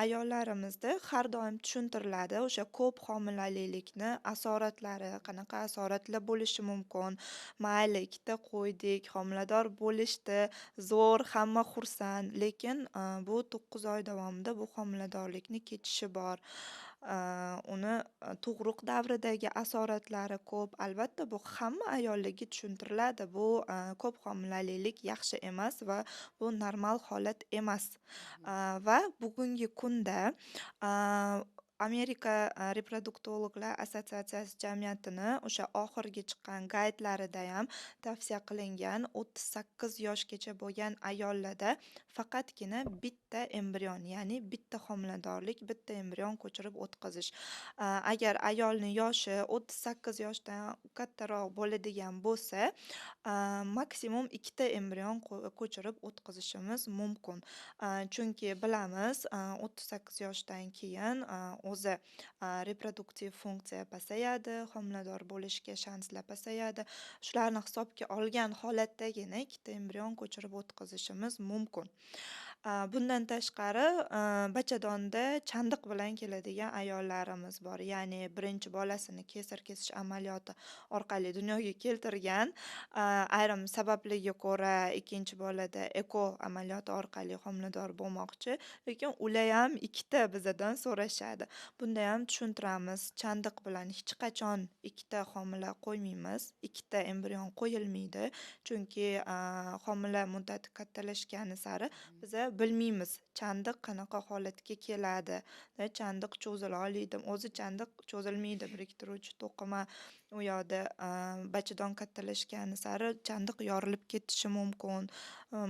Ayollarimizda har doim tushuntiriladi o'sha ko'p homilalikni asoratlari, qanaqa asoratlar bo'lishi mumkin. Mayli, 2ta qo'ydik, homilador bo'lishdi, zo'r, hamma xursand, lekin bu 9 oy davomida bu homiladorlikni kechishi bor. Uni tug'ruq davridagi asoratlari ko'p. Albatta, bu hamma ayollarga tushuntiriladi. Bu ko'p homilalilik yaxshi emas va bu normal holat emas. Va bugungi kunda Amerika reproduktologlar assotsiatsiyasi jamiyatini o'sha oxirgi chiqqan gaydlarida ham tavsiya qilingan 38 yoshgacha bo'lgan ayollarda faqatgina bitta embrion, ya'ni bitta homiladorlik, bitta embrion ko'chirib o'tkazish. Agar ayolning yoshi 38 yoshdan kattaroq bo'ladigan bo'lsa, maksimum 2ta embrion ko'chirib o'tkazishimiz mumkin. Chunki bilamiz, 38 yoshdan keyin o'zi reproduktiv funksiya pasayadi, homilador bo'lishga shanslar pasayadi. Shularni hisobga olgan holatdagina 2ta embrion ko'chirib o'tkazishimiz mumkin. Bundan tashqari, bachadonda chandiq bilan keladigan ayollarimiz bor. Ya'ni birinchi bolasini kesar kesish amaliyoti orqali dunyoga keltirgan, ayrim sabablarga ko'ra ikkinchi bolada eko amaliyoti orqali homilador bo'lmoqchi, lekin ular ham 2ta bizadan so'rashadi. Bunda ham tushuntiramiz, chandiq bilan hech qachon 2ta homila qo'ymaymiz, 2ta embrion qo'yilmaydi. Chunki homila muddati kattalashgani sari biza bilmaymiz chandiq qanaqa holatga keladi, chandiq cho'zila oladi, o'zi chandiq cho'zilmaydi, biriktiruvchi to'qima u yoqda bachadon kattalashgani sari chandiq yorilib ketishi mumkin.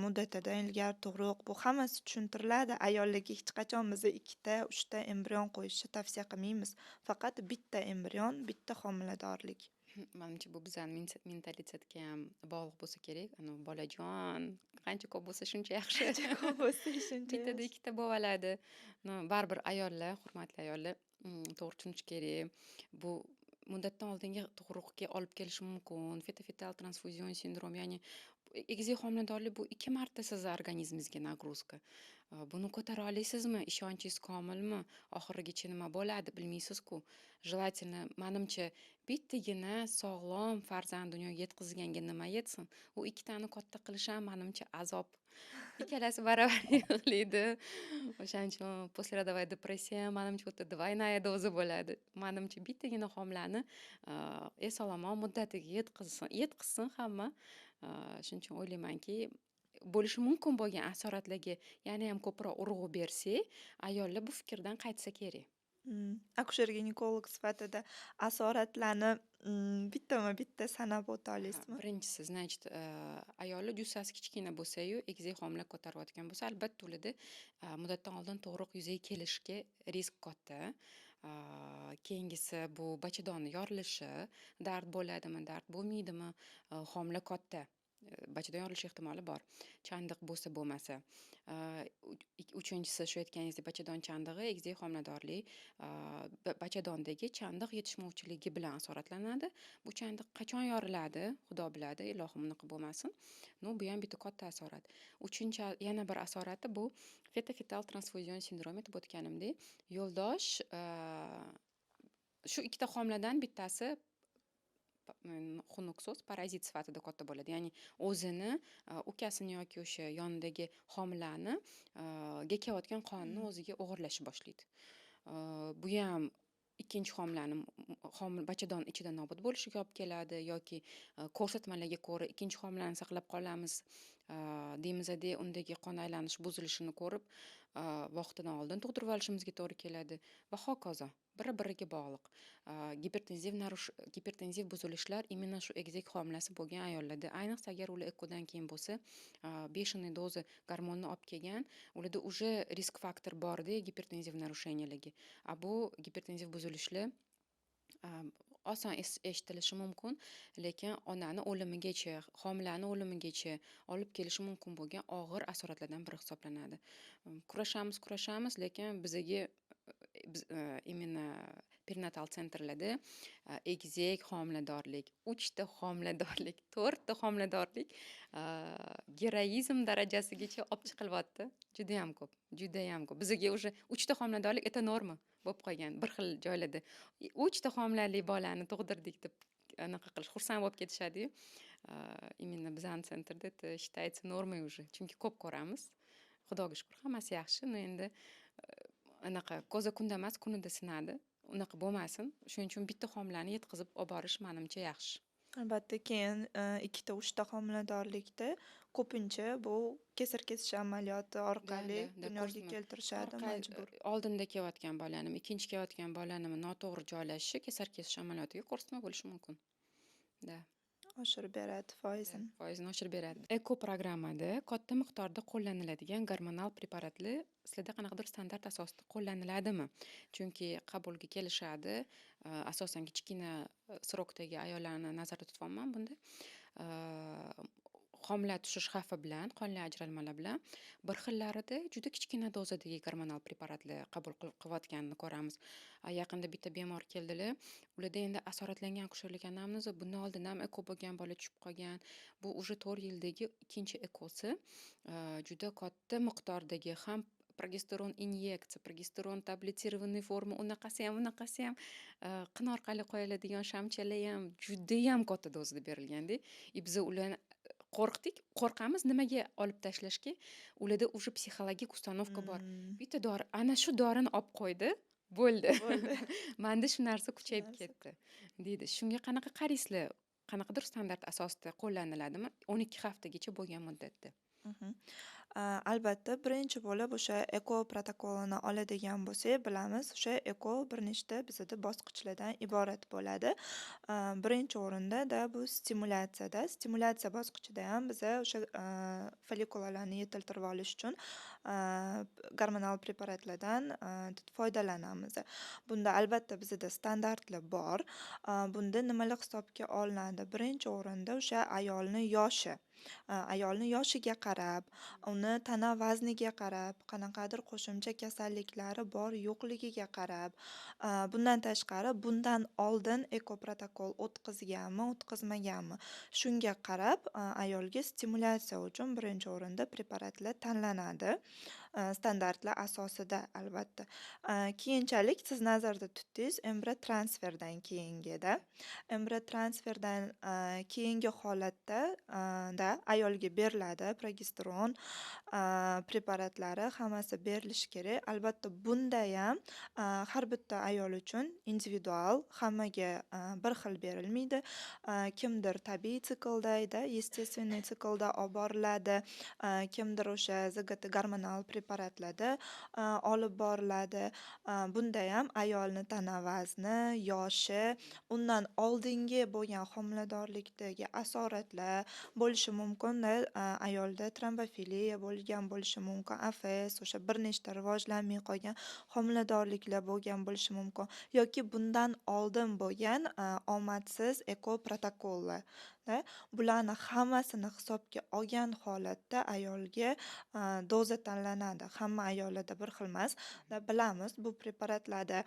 Muddatidan ilgari tug'ruq, bu hammasi tushuntiriladi. Ayollarga hech qachon biz 2 ta 3 ta embrion qo'yishni tavsiya qilmaymiz. Faqat bitta embrion, bitta homiladorlik. Manimcha bu bizani mentalitetga ham bog'liq bo'lsa kerak. Bolajon qancha ko'p bo'lsa shuncha yaxshi. Ko'p bo'lsa shuncha Bittada yaxshi. ikkita bo'ladi. Baribir ayollar, hurmatli ayollar, to'g'ri tushunish kerak. Bu muddatdan oldingi tug'ruqqa olib kelishi mumkin. Fetal transfuzion sindrom, ya'ni egizak homiladorlik bu 2 marta sizni organizmingizga nagruzka. Buni ko'tara olasizmi? Ishonchingiz komilmi? Oxirigacha nima bo'ladi bilmaysiz-ku. Желательно, manimcha, bittagina sog'lom farzand dunyoga yetkazganga nima yetsin? U 2tani katta qilish ham manimcha azob. Ikkalasi baravar yig'laydi. O'shaning uchun послеродовая depressiya manimcha o'ta двойная doza bo'ladi. Manimcha bittagina homilani eson-omon muddatiga yetkazsin hamma. Shuning uchun o'ylaymanki, bo'lishi mumkin bo'lgan asoratlarga yana ham ko'proq urg'u bersak, ayollar bu fikrdan qaytsa kerak. Akusher-ginekolog sifatida asoratlarni bittama-bitta sanab o'ta olasizmi? Birinchisi, значит, ayollar jussasi kichkina bo'lsa-yu, egizak homila ko'tarayotgan bo'lsa, albatta ularda muddatdan oldin tug'ruq yuzaga kelishiga risk katta. Keyingisi bu bachadonni yorilishi, dard bo'ladimi, dard bo'lmaydimi, homila katta. Bachadon yorilishi ehtimoli bor. Chandiq bo'lsa bo'lmasa. Uchinchisi shu aytganingizdek bachadon chandig'i, egizak homiladorlik bachadondagi chandiq yetishmovchiligi bilan asoratlanadi. Bu chandiq qachon yoriladi? Xudo biladi, ilohim unaqa bo'lmasin. Bu ham bitta katta asorat. Uchinchi yana bir asorati bu fetal transfuzion sindrom deb o'tganimdek, yo'ldosh shu ikkita homiladan bittasi xunuk so'z parazit sifatida katta bo'ladi. Ya'ni o'zini, ukasini yoki o'sha yonidagi homilani ga kelayotgan qonni o'ziga o'g'irlashni boshlaydi. Bu ham ikkinchi homilani bachadon ichida nobud bo'lishiga olib keladi yoki ko'rsatmalarga ko'ra ikkinchi homilani saqlab qolamiz deymizda, undagi qon aylanish buzilishini ko'rib vaqtidan oldin tug'dirib olishimizga to'g'ri keladi va hokazo. Bir-biriga bog'liq. Gipertenziv buzilishlar именно shu egizak homilasi bo'lgan ayollarda, ayniqsa agar ular ekodan keyin bo'lsa, бешеный doza gormonni olib kelgan, ularda уже risk faktor borda gipertenziv narusheniyaligi. Bu gipertenziv buzilishlar oson eshitilishi mumkin, lekin onani o'limigacha, homilani o'limigacha olib kelishi mumkin bo'lgan og'ir asoratlardan biri hisoblanadi. Kurashamiz, lekin bizga именно perinatal sentrlarda egizak homiladorlik, 3ta homiladorlik, 4ta homiladorlik geroizm darajasigacha olib chiqilyapti. Juda ham ko'p. Bizga уже 3ta homiladorlik это norma bo'lib qolgan bir xil joylarda. 3ta homilali bolani tug'dirdik deb anaqa qilish, xursand bo'lib ketishadi-yu. Именно bizani sentrda это считается нормой уже. Chunki ko'p ko'ramiz. Xudoga shukr, hammasi yaxshi. Endi anaqa ko'za kunda emas, kunida sinadi. Unaqa bo'lmasin. Shuning uchun bitta homilani yetkazib olib borish menimcha yaxshi. Albatta, keyin 2ta 3ta homiladorlikda ko'pincha bu kesar kesish amaliyoti orqali dunyoga keltirishadi majbur. Oldinda kelayotgan bolanimi, ikkinchi kelayotgan bolanimi noto'g'ri joylashishi kesar kesish amaliyotiga ko'rsatma bo'lishi mumkin. Oshirib beradi foizini. Foizini oshirib beradi. Eko programmada katta miqdorda qo'llaniladigan gormonal preparatlar sizlarda qanaqadir standart asosida qo'llaniladimi? Chunki qabulga kelishadi, asosan kichkina srokdagi ayollarni nazarda tutyapman bunda. Homila tushish xavfi bilan, qonli ajralmalar bilan bir xillarida juda kichkina dozadagi gormonal preparatlar qabul qilayotganini ko'ramiz. Yaqinda bitta bemor keldilar. Ularda endi asoratlangan akusherlik anamnezi, bundan oldin ham eko bo'lgan, bola tushib qolgan. Bu уже 4 yildagi ikkinchi ekosi. Juda katta miqdordagi ham progesteron inyeksiya, progesteron tabletированный forma, unaqasi ham qin orqali qo'yiladigan shamchalar ham juda ham katta dozada berilganda, biz ularni qo'rqamiz nimaga olib tashlashga. Ularda уже psixologik установка bor. Bitta dori, ana shu dorini olib qo'ydi, bo'ldi. Menda shu narsa kuchayib ketdi deydi. Shunga qanaqa qaraysizlar? qanaqadir standart asosida qo'llaniladimi? 12 haftagacha bo'lgan muddatda. Mhm. Albatta, birinchi bo'lib o'sha eko protokolini oladigan bo'lsak, bilamiz, o'sha eko bir nechta bizada bosqichlardan iborat bo'ladi. Birinchi o'rinda bu stimulyatsiyada, stimulyatsiya bosqichida ham biza o'sha follikulalarni yetiltirib olish uchun gormonal preparatlardan foydalanamiz. Bunda albatta bizada standartlar bor. Bunda nimalar hisobga olinadi? Birinchi o'rinda o'sha ayolni yoshi. Ayolni yoshiga qarab, uni tana vazniga qarab, qanaqadir qo'shimcha kasalliklari bor yo'qligiga qarab, bundan tashqari bundan oldin ekoprotokol o'tkazganmi, o'tkazmaganmi, shunga qarab ayolga stimulyatsiya uchun birinchi o'rinda preparatlar tanlanadi. Standartlar asosida albatta. Keyinchalik siz nazarda tutdingiz embrion transferdan keyingida. Embrion transferdan keyingi holatda ayolga beriladi progesteron preparatlari hammasi berilishi kerak. Albatta bunda ham har bitta ayol uchun individual, hammaga bir xil berilmaydi. Kimdir tabiiy siklda, естественный siklda olib boriladi. Kimdir o'sha zigati gormonal preparatlarda olib boriladi. Bunda ham ayolni tana vazni, yoshi, undan oldingi bo'lgan homiladorlikdagi asoratlar bo'lishi mumkin-da. Ayolda trombofiliya bo'lgan bo'lishi mumkin, AFS, o'sha bir nechta rivojlanmay qolgan homiladorliklar bo'lgan bo'lishi mumkin yoki bundan oldin bo'lgan omadsiz eko protokollar. Bularni hammasini hisobga olgan holatda ayolga doza tanlanadi. Hamma ayollarda bir xil emas. Bilamiz, bu preparatlarda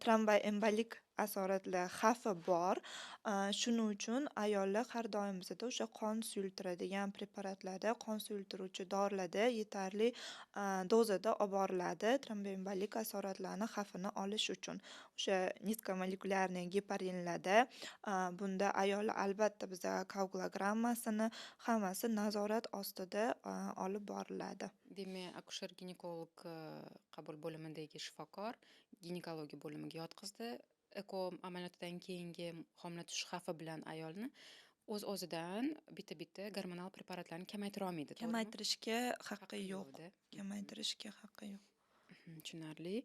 tromboembolik asoratlar xavfi bor. Shuning uchun ayollar har doim bizada o'sha qon suyultiradigan preparatlarda, qon suyultiruvchi dorilarda yetarli dozada olib boriladi tromboembolik asoratlarni xavfini olish uchun. O'sha niskomolekulyarniy geparinlarda bunda ayol albatta biza koagulogrammasini hammasi nazorat ostida olib boriladi. Demak, akusher-ginekolog qabul bo'limidagi shifokor ginekologiya bo'limiga yotqizdi. Eko amaliyotidan keyingi homila tushish xavfi bilan ayolni o'z-o'zidan bitta-bitta gormonal preparatlarni kamaytira olmaydi, to'g'rimi? Kamaytirishga haqqi yo'q. yo'q-da. Kamaytirishga haqqi yo'q. Tushunarli.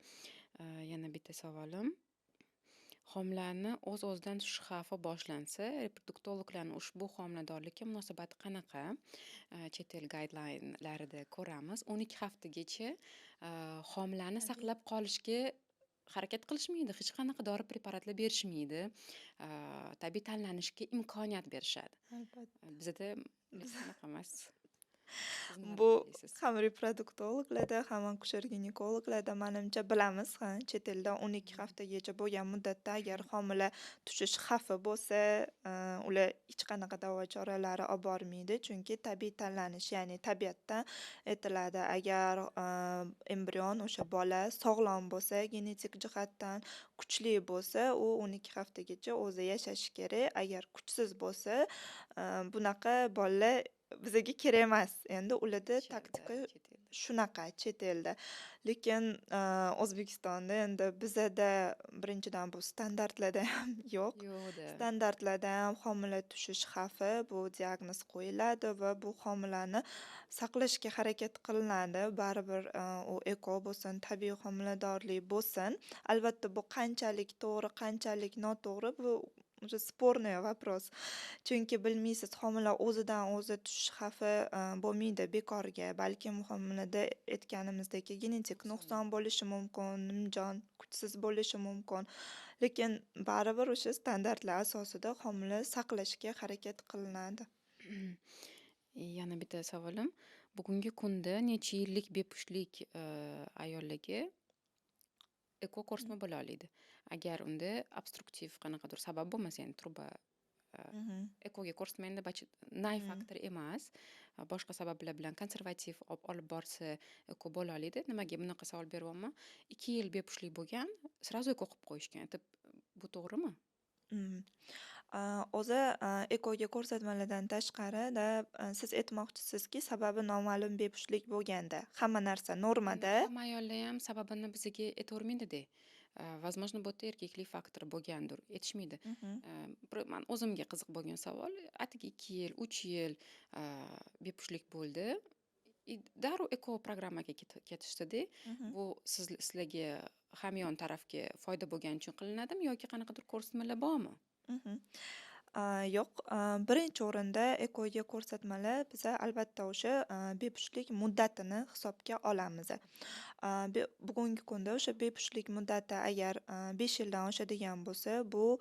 Yana bitta savolim. Homilani o'z-o'zidan tushish xavfi boshlansa, reproduktologlarning ushbu homiladorlikka munosabati qanaqa? Chet el guideline-larida ko'ramiz. 12 haftagacha homilani saqlab qolishga harakat qilishmaydi. Hech qanaqa dori preparatlar berishmaydi. Tabiiy tanlanishga imkoniyat berishadi. Albatta. Bizada shunaqa emas. Siz nima Bu deysiz? ham reproduktologlarda, ham akusher-ginekologlarda manimcha bilamiz, chet elda 12 haftagacha bo'lgan muddatda agar homila tushish xavfi bo'lsa, ular hech qanaqa davo choralari olib bormaydi, chunki tabiiy tanlanish, ya'ni tabiatdan aytiladi. Agar embrion o'sha bola sog'lom bo'lsa, genetik jihatdan kuchli bo'lsa, u 12 haftagacha o'zi yashashi kerak. Agar kuchsiz bo'lsa, bunaqa bolalar bizaga kerak emas. Endi ularda taktika Chet elda. shunaqa chet elda. Lekin O'zbekistonda endi bizada birinchidan bu standartlarda ham yo'q. Yo'q-da. Standartlarda ham homila tushish xavfi bu diagnoz qo'yiladi va bu homilani saqlashga harakat qilinadi. Baribir u eko bo'lsin, tabiiy homiladorlik bo'lsin. Albatta bu qanchalik to'g'ri, qanchalik noto'g'ri, bu уже спорный вопрос. Chunki bilmaysiz, homila o'zidan o'zi tushish xavfi bo'lmaydi bekorga. Balkim homilada aytganimizdek genetik nuqson bo'lishi mumkin, nimjon, kuchsiz bo'lishi mumkin. Lekin baribir o'sha standartlar asosida homila saqlashga harakat qilinadi. Yana bitta savolim. Bugungi kunda necha yillik bepushtlik ayollarga eko ko'rsatma bo'la oladi? Agar unda obstruktiv qanaqadir sabab bo'lmasa, ya'ni truba ekoga ko'rsatma endi nay faktor emas, boshqa sabablar bilan konservativ olib borsa eko bo'la oladi. Nimaga bunaqa savol beryapman? 2 yil bepushtlik bo'lgan, srazu eko qilib qo'yishgan. Bu to'g'rimi? O'zi ekoga ko'rsatmalardan tashqarida siz aytmoqchisizki, sababi noma'lum bepushtlik bo'lganda, hamma narsa normada. Hamma ayollar ham sababini bizga aytavermaydi-da. Возможно, bu yerda erkaklik faktori bo'lgandir, aytishmaydi. Mhm. Man o'zimga qiziq bo'lgan savol. Atigi 2 yil, 3 yil bepushtlik bo'ldi. Darrov eko programmaga ketishdi-da. Mhm. Bu sizlarga hamyon tarafga foyda bo'lgani uchun qilinadimi yoki qanaqadir ko'rsatmalar bormi? Mhm. Yo'q, birinchi o'rinda ekoga ko'rsatmalar biza albatta o'sha bepushtlik muddatini hisobga olamiz. Bugungi kunda o'sha bepushtlik muddati agar 5 yildan oshadigan bo'lsa, bu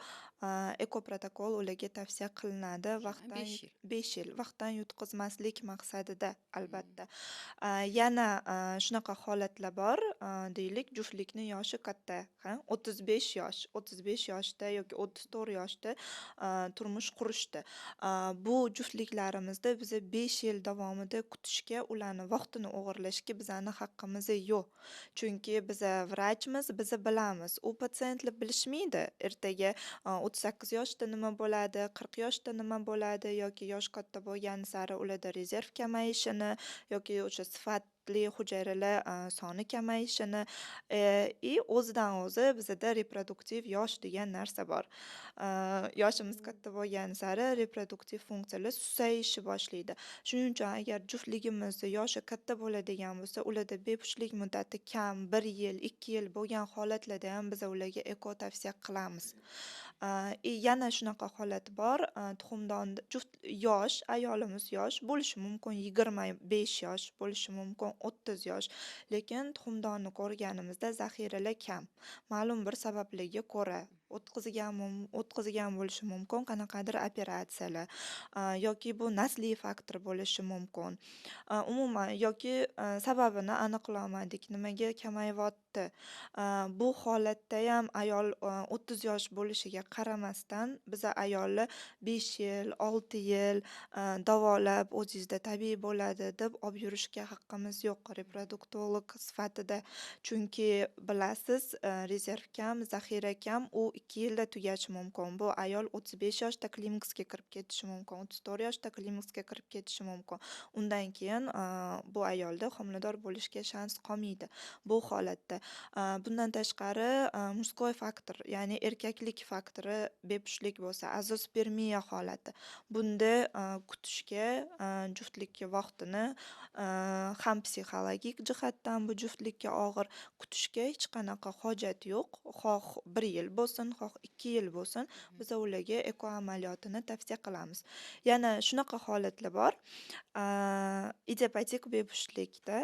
eko protokol ularga tavsiya qilinadi. 5 yil. 5 yil vaqtdan yutqazmaslik maqsadida Mm. albatta. Yana shunaqa holatlar bor, deylik, juftlikni yoshi katta, 35 yosh, 35 yoshda yoki 34 yoshda turmush qurishdi. Bu juftliklarimizda biza 5 yil davomida kutishga, ularni vaqtini o'g'irlashga bizani haqqimiz yo'q. Chunki biza vrachmiz, biza bilamiz. U patsientlar bilishmaydi. Ertaga 38 yoshda nima bo'ladi, 40 yoshda nima bo'ladi yoki yosh katta bo'lgani sari ularda rezerv kamayishini yoki o'sha sifatli hujayralar soni kamayishini o'zidan o'zi bizada reproduktiv yosh degan narsa bor. Yoshimiz katta bo'lgani sari reproduktiv funksiyalar susayishni boshlaydi. Shuning uchun agar juftligimizni yoshi katta bo'ladigan bo'lsa, ularda bepushtlik muddati kam 1 yil, 2 yil bo'lgan holatlarda ham biz ularga eko tavsiya qilamiz. Yana shunaqa holat bor, tuxumdon yosh, ayolimiz yosh bo'lishi mumkin, 25 yosh bo'lishi mumkin, 30 yosh, lekin tuxumdonni ko'rganimizda zaxiralar kam. Ma'lum bir sabablarga ko'ra o'tkazgan bo'lishi mumkin, qanaqadir operatsiyalar yoki bu nasliy faktor bo'lishi mumkin. Umuman yoki sababini aniqlolmadik, nimaga kamayyapti. Bu holatda ham ayol 30 yosh bo'lishiga qaramasdan biza ayollar 5 yil, 6 yil davolab o'zingizda tabiiy bo'ladi deb olib yurishga haqqimiz yo'q reproduktolog sifatida. Chunki bilasiz, rezerv kam, zaxira kam, u 2 yilda tugashi mumkin. Bu ayol 35 yoshda klimaksga kirib ketishi mumkin, 34 yoshda klimaksga kirib ketishi mumkin. Undan keyin bu ayolda homilador bo'lishga shans qolmaydi. Bu holatda bundan tashqari muskoy faktor, ya'ni erkaklik faktori bepushtlik bo'lsa, azospermiya holati. Bunda kutishga, juftlikka vaqtini ham psixologik jihatdan bu juftlikka og'ir, kutishga hech qanaqa hojat yo'q. Xoh 1 yil bo'lsin, xoh 2 yil bo'lsin, biz ularga eko amaliyotini tavsiya qilamiz. Yana shunaqa holatlar bor. Idiopatik bepushtlikda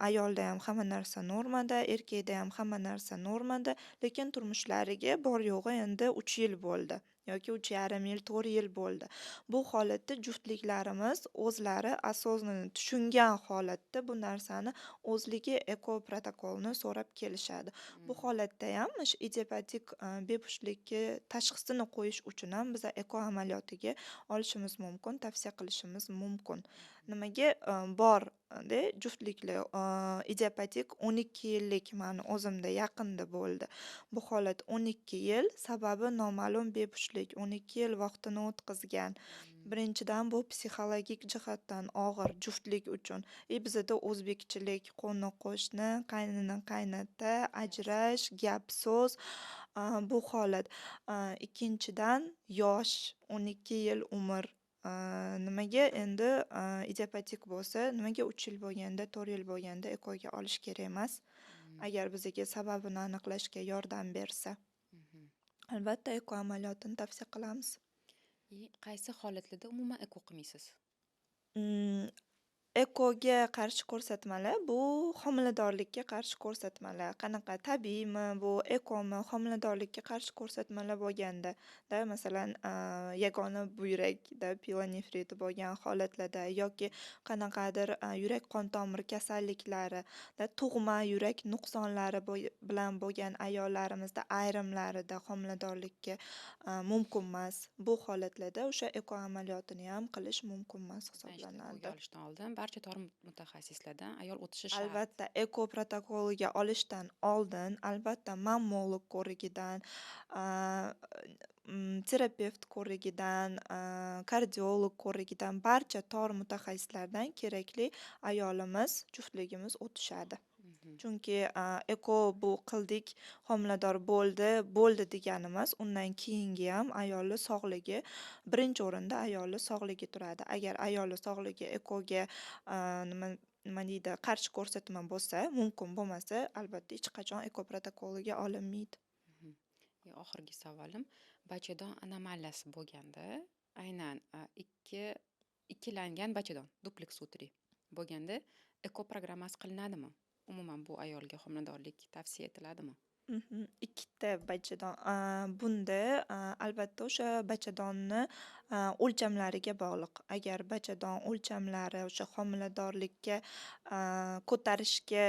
ayolda ham hamma narsa normada, erkakda ham hamma narsa normada, lekin turmushlariga bor yo'g'i endi 3 yil bo'ldi yoki 3,5 yil, 4 yil bo'ldi. Bu holatda juftliklarimiz o'zlari осознанно tushungan holatda bu narsani o'zligi eko protokolni so'rab kelishadi. Bu holatda ham idiopatik bepushtlikka tashxisini qo'yish uchun ham biz eko amaliyotiga olishimiz mumkin, tavsiya qilishimiz mumkin. Nimaga bor juftliklar idiopatik 12 yillik mani o'zimda yaqinda bo'ldi. Bu holat 12 yil, sababi noma'lum bepushtlik, 12 yil vaqtini o'tkazgan. Birinchidan bu psixologik jihatdan og'ir juftlik uchun. Bizada o'zbekchilik, qo'ni-qo'shni, qaynini qaynota, ajrash, gap so'z bu holat. Ikkinchidan yosh, 12 yil umr. Nimaga endi idiopatik bo'lsa, nimaga 3 yil bo'lganda, 4 yil bo'lganda ekoga olish kerak emas? Agar bizga sababini aniqlashga yordam bersa. Albatta eko amaliyotini tavsiya qilamiz. Qaysi holatlarda umuman eko qilmaysiz? Ekoga qarshi ko'rsatmalar bu homiladorlikka qarshi ko'rsatmalar. Qanaqa tabiiymi, bu ekomi, homiladorlikka qarshi ko'rsatmalar bo'lganda, masalan, yagona buyrakda pilonefriti bo'lgan holatlarda yoki qanaqadir yurak qon tomir kasalliklari, tug'ma yurak nuqsonlari bilan bo'lgan ayollarimizda ayrimlarida homiladorlikka mumkin emas. Bu holatlarda o'sha eko amaliyotini ham qilish mumkin emas hisoblanadi. Ekoga olishdan oldin barcha tor mutaxassislardan ayol o'tishi shart. Albatta, eko protokoliga olishdan oldin, albatta, mammolog ko'rigidan, terapevt ko'rigidan, kardiolog ko'rigidan, barcha tor mutaxassislardan kerakli ayolimiz, juftligimiz o'tishadi. Chunki eko bu qildik, homilador bo'ldi degani emas. Undan keyingi ham ayolni sog'ligi birinchi o'rinda ayolni sog'ligi turadi. Agar ayolni sog'ligi ekoga nima nima deydi, qarshi ko'rsatma bo'lsa, mumkin bo'lmasa, albatta hech qachon eko protokoliga olinmaydi. Mhm. Oxirgi savolim, bachadon anomaliyasi bo'lganda, aynan ikkilangan bachadon, duplex utri bo'lganda eko programmasi qilinadimi? Umuman bu ayolga homiladorlik tavsiya etiladimi? Ikkita bachadon. Bunda albatta o'sha bachadonni o'lchamlariga bog'liq. Agar bachadon o'lchamlari o'sha homiladorlikka ko'tarishga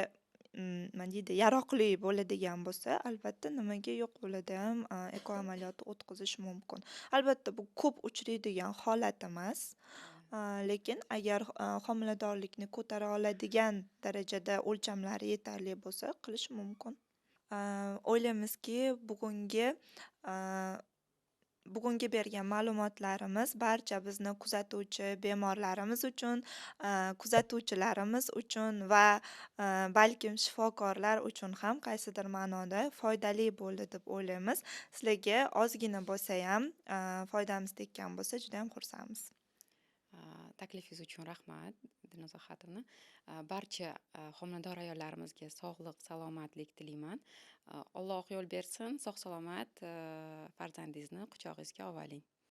nima deydi, yaroqli bo'ladigan bo'lsa, albatta nimaga yo'q bo'ladi ham eko amaliyoti o'tkazish mumkin. Albatta bu ko'p uchraydigan holat emas. Lekin agar homiladorlikni ko'tara oladigan darajada o'lchamlari yetarli bo'lsa, qilish mumkin. O'ylaymizki, bugungi bergan ma'lumotlarimiz barcha bizni kuzatuvchi bemorlarimiz uchun, kuzatuvchilarimiz uchun va balkim shifokorlar uchun ham qaysidir ma'noda foydali bo'ldi deb o'ylaymiz. Sizlarga ozgina bo'lsa ham foydamiz tekkan bo'lsa, juda ham xursandmiz. Taklifingiz uchun rahmat, Dilnoza Xatovna. Barcha homilador ayollarimizga sog'lik, salomatlik tilayman. Alloh yo'l bersin, sog' salomat farzandingizni quchog'ingizga oling.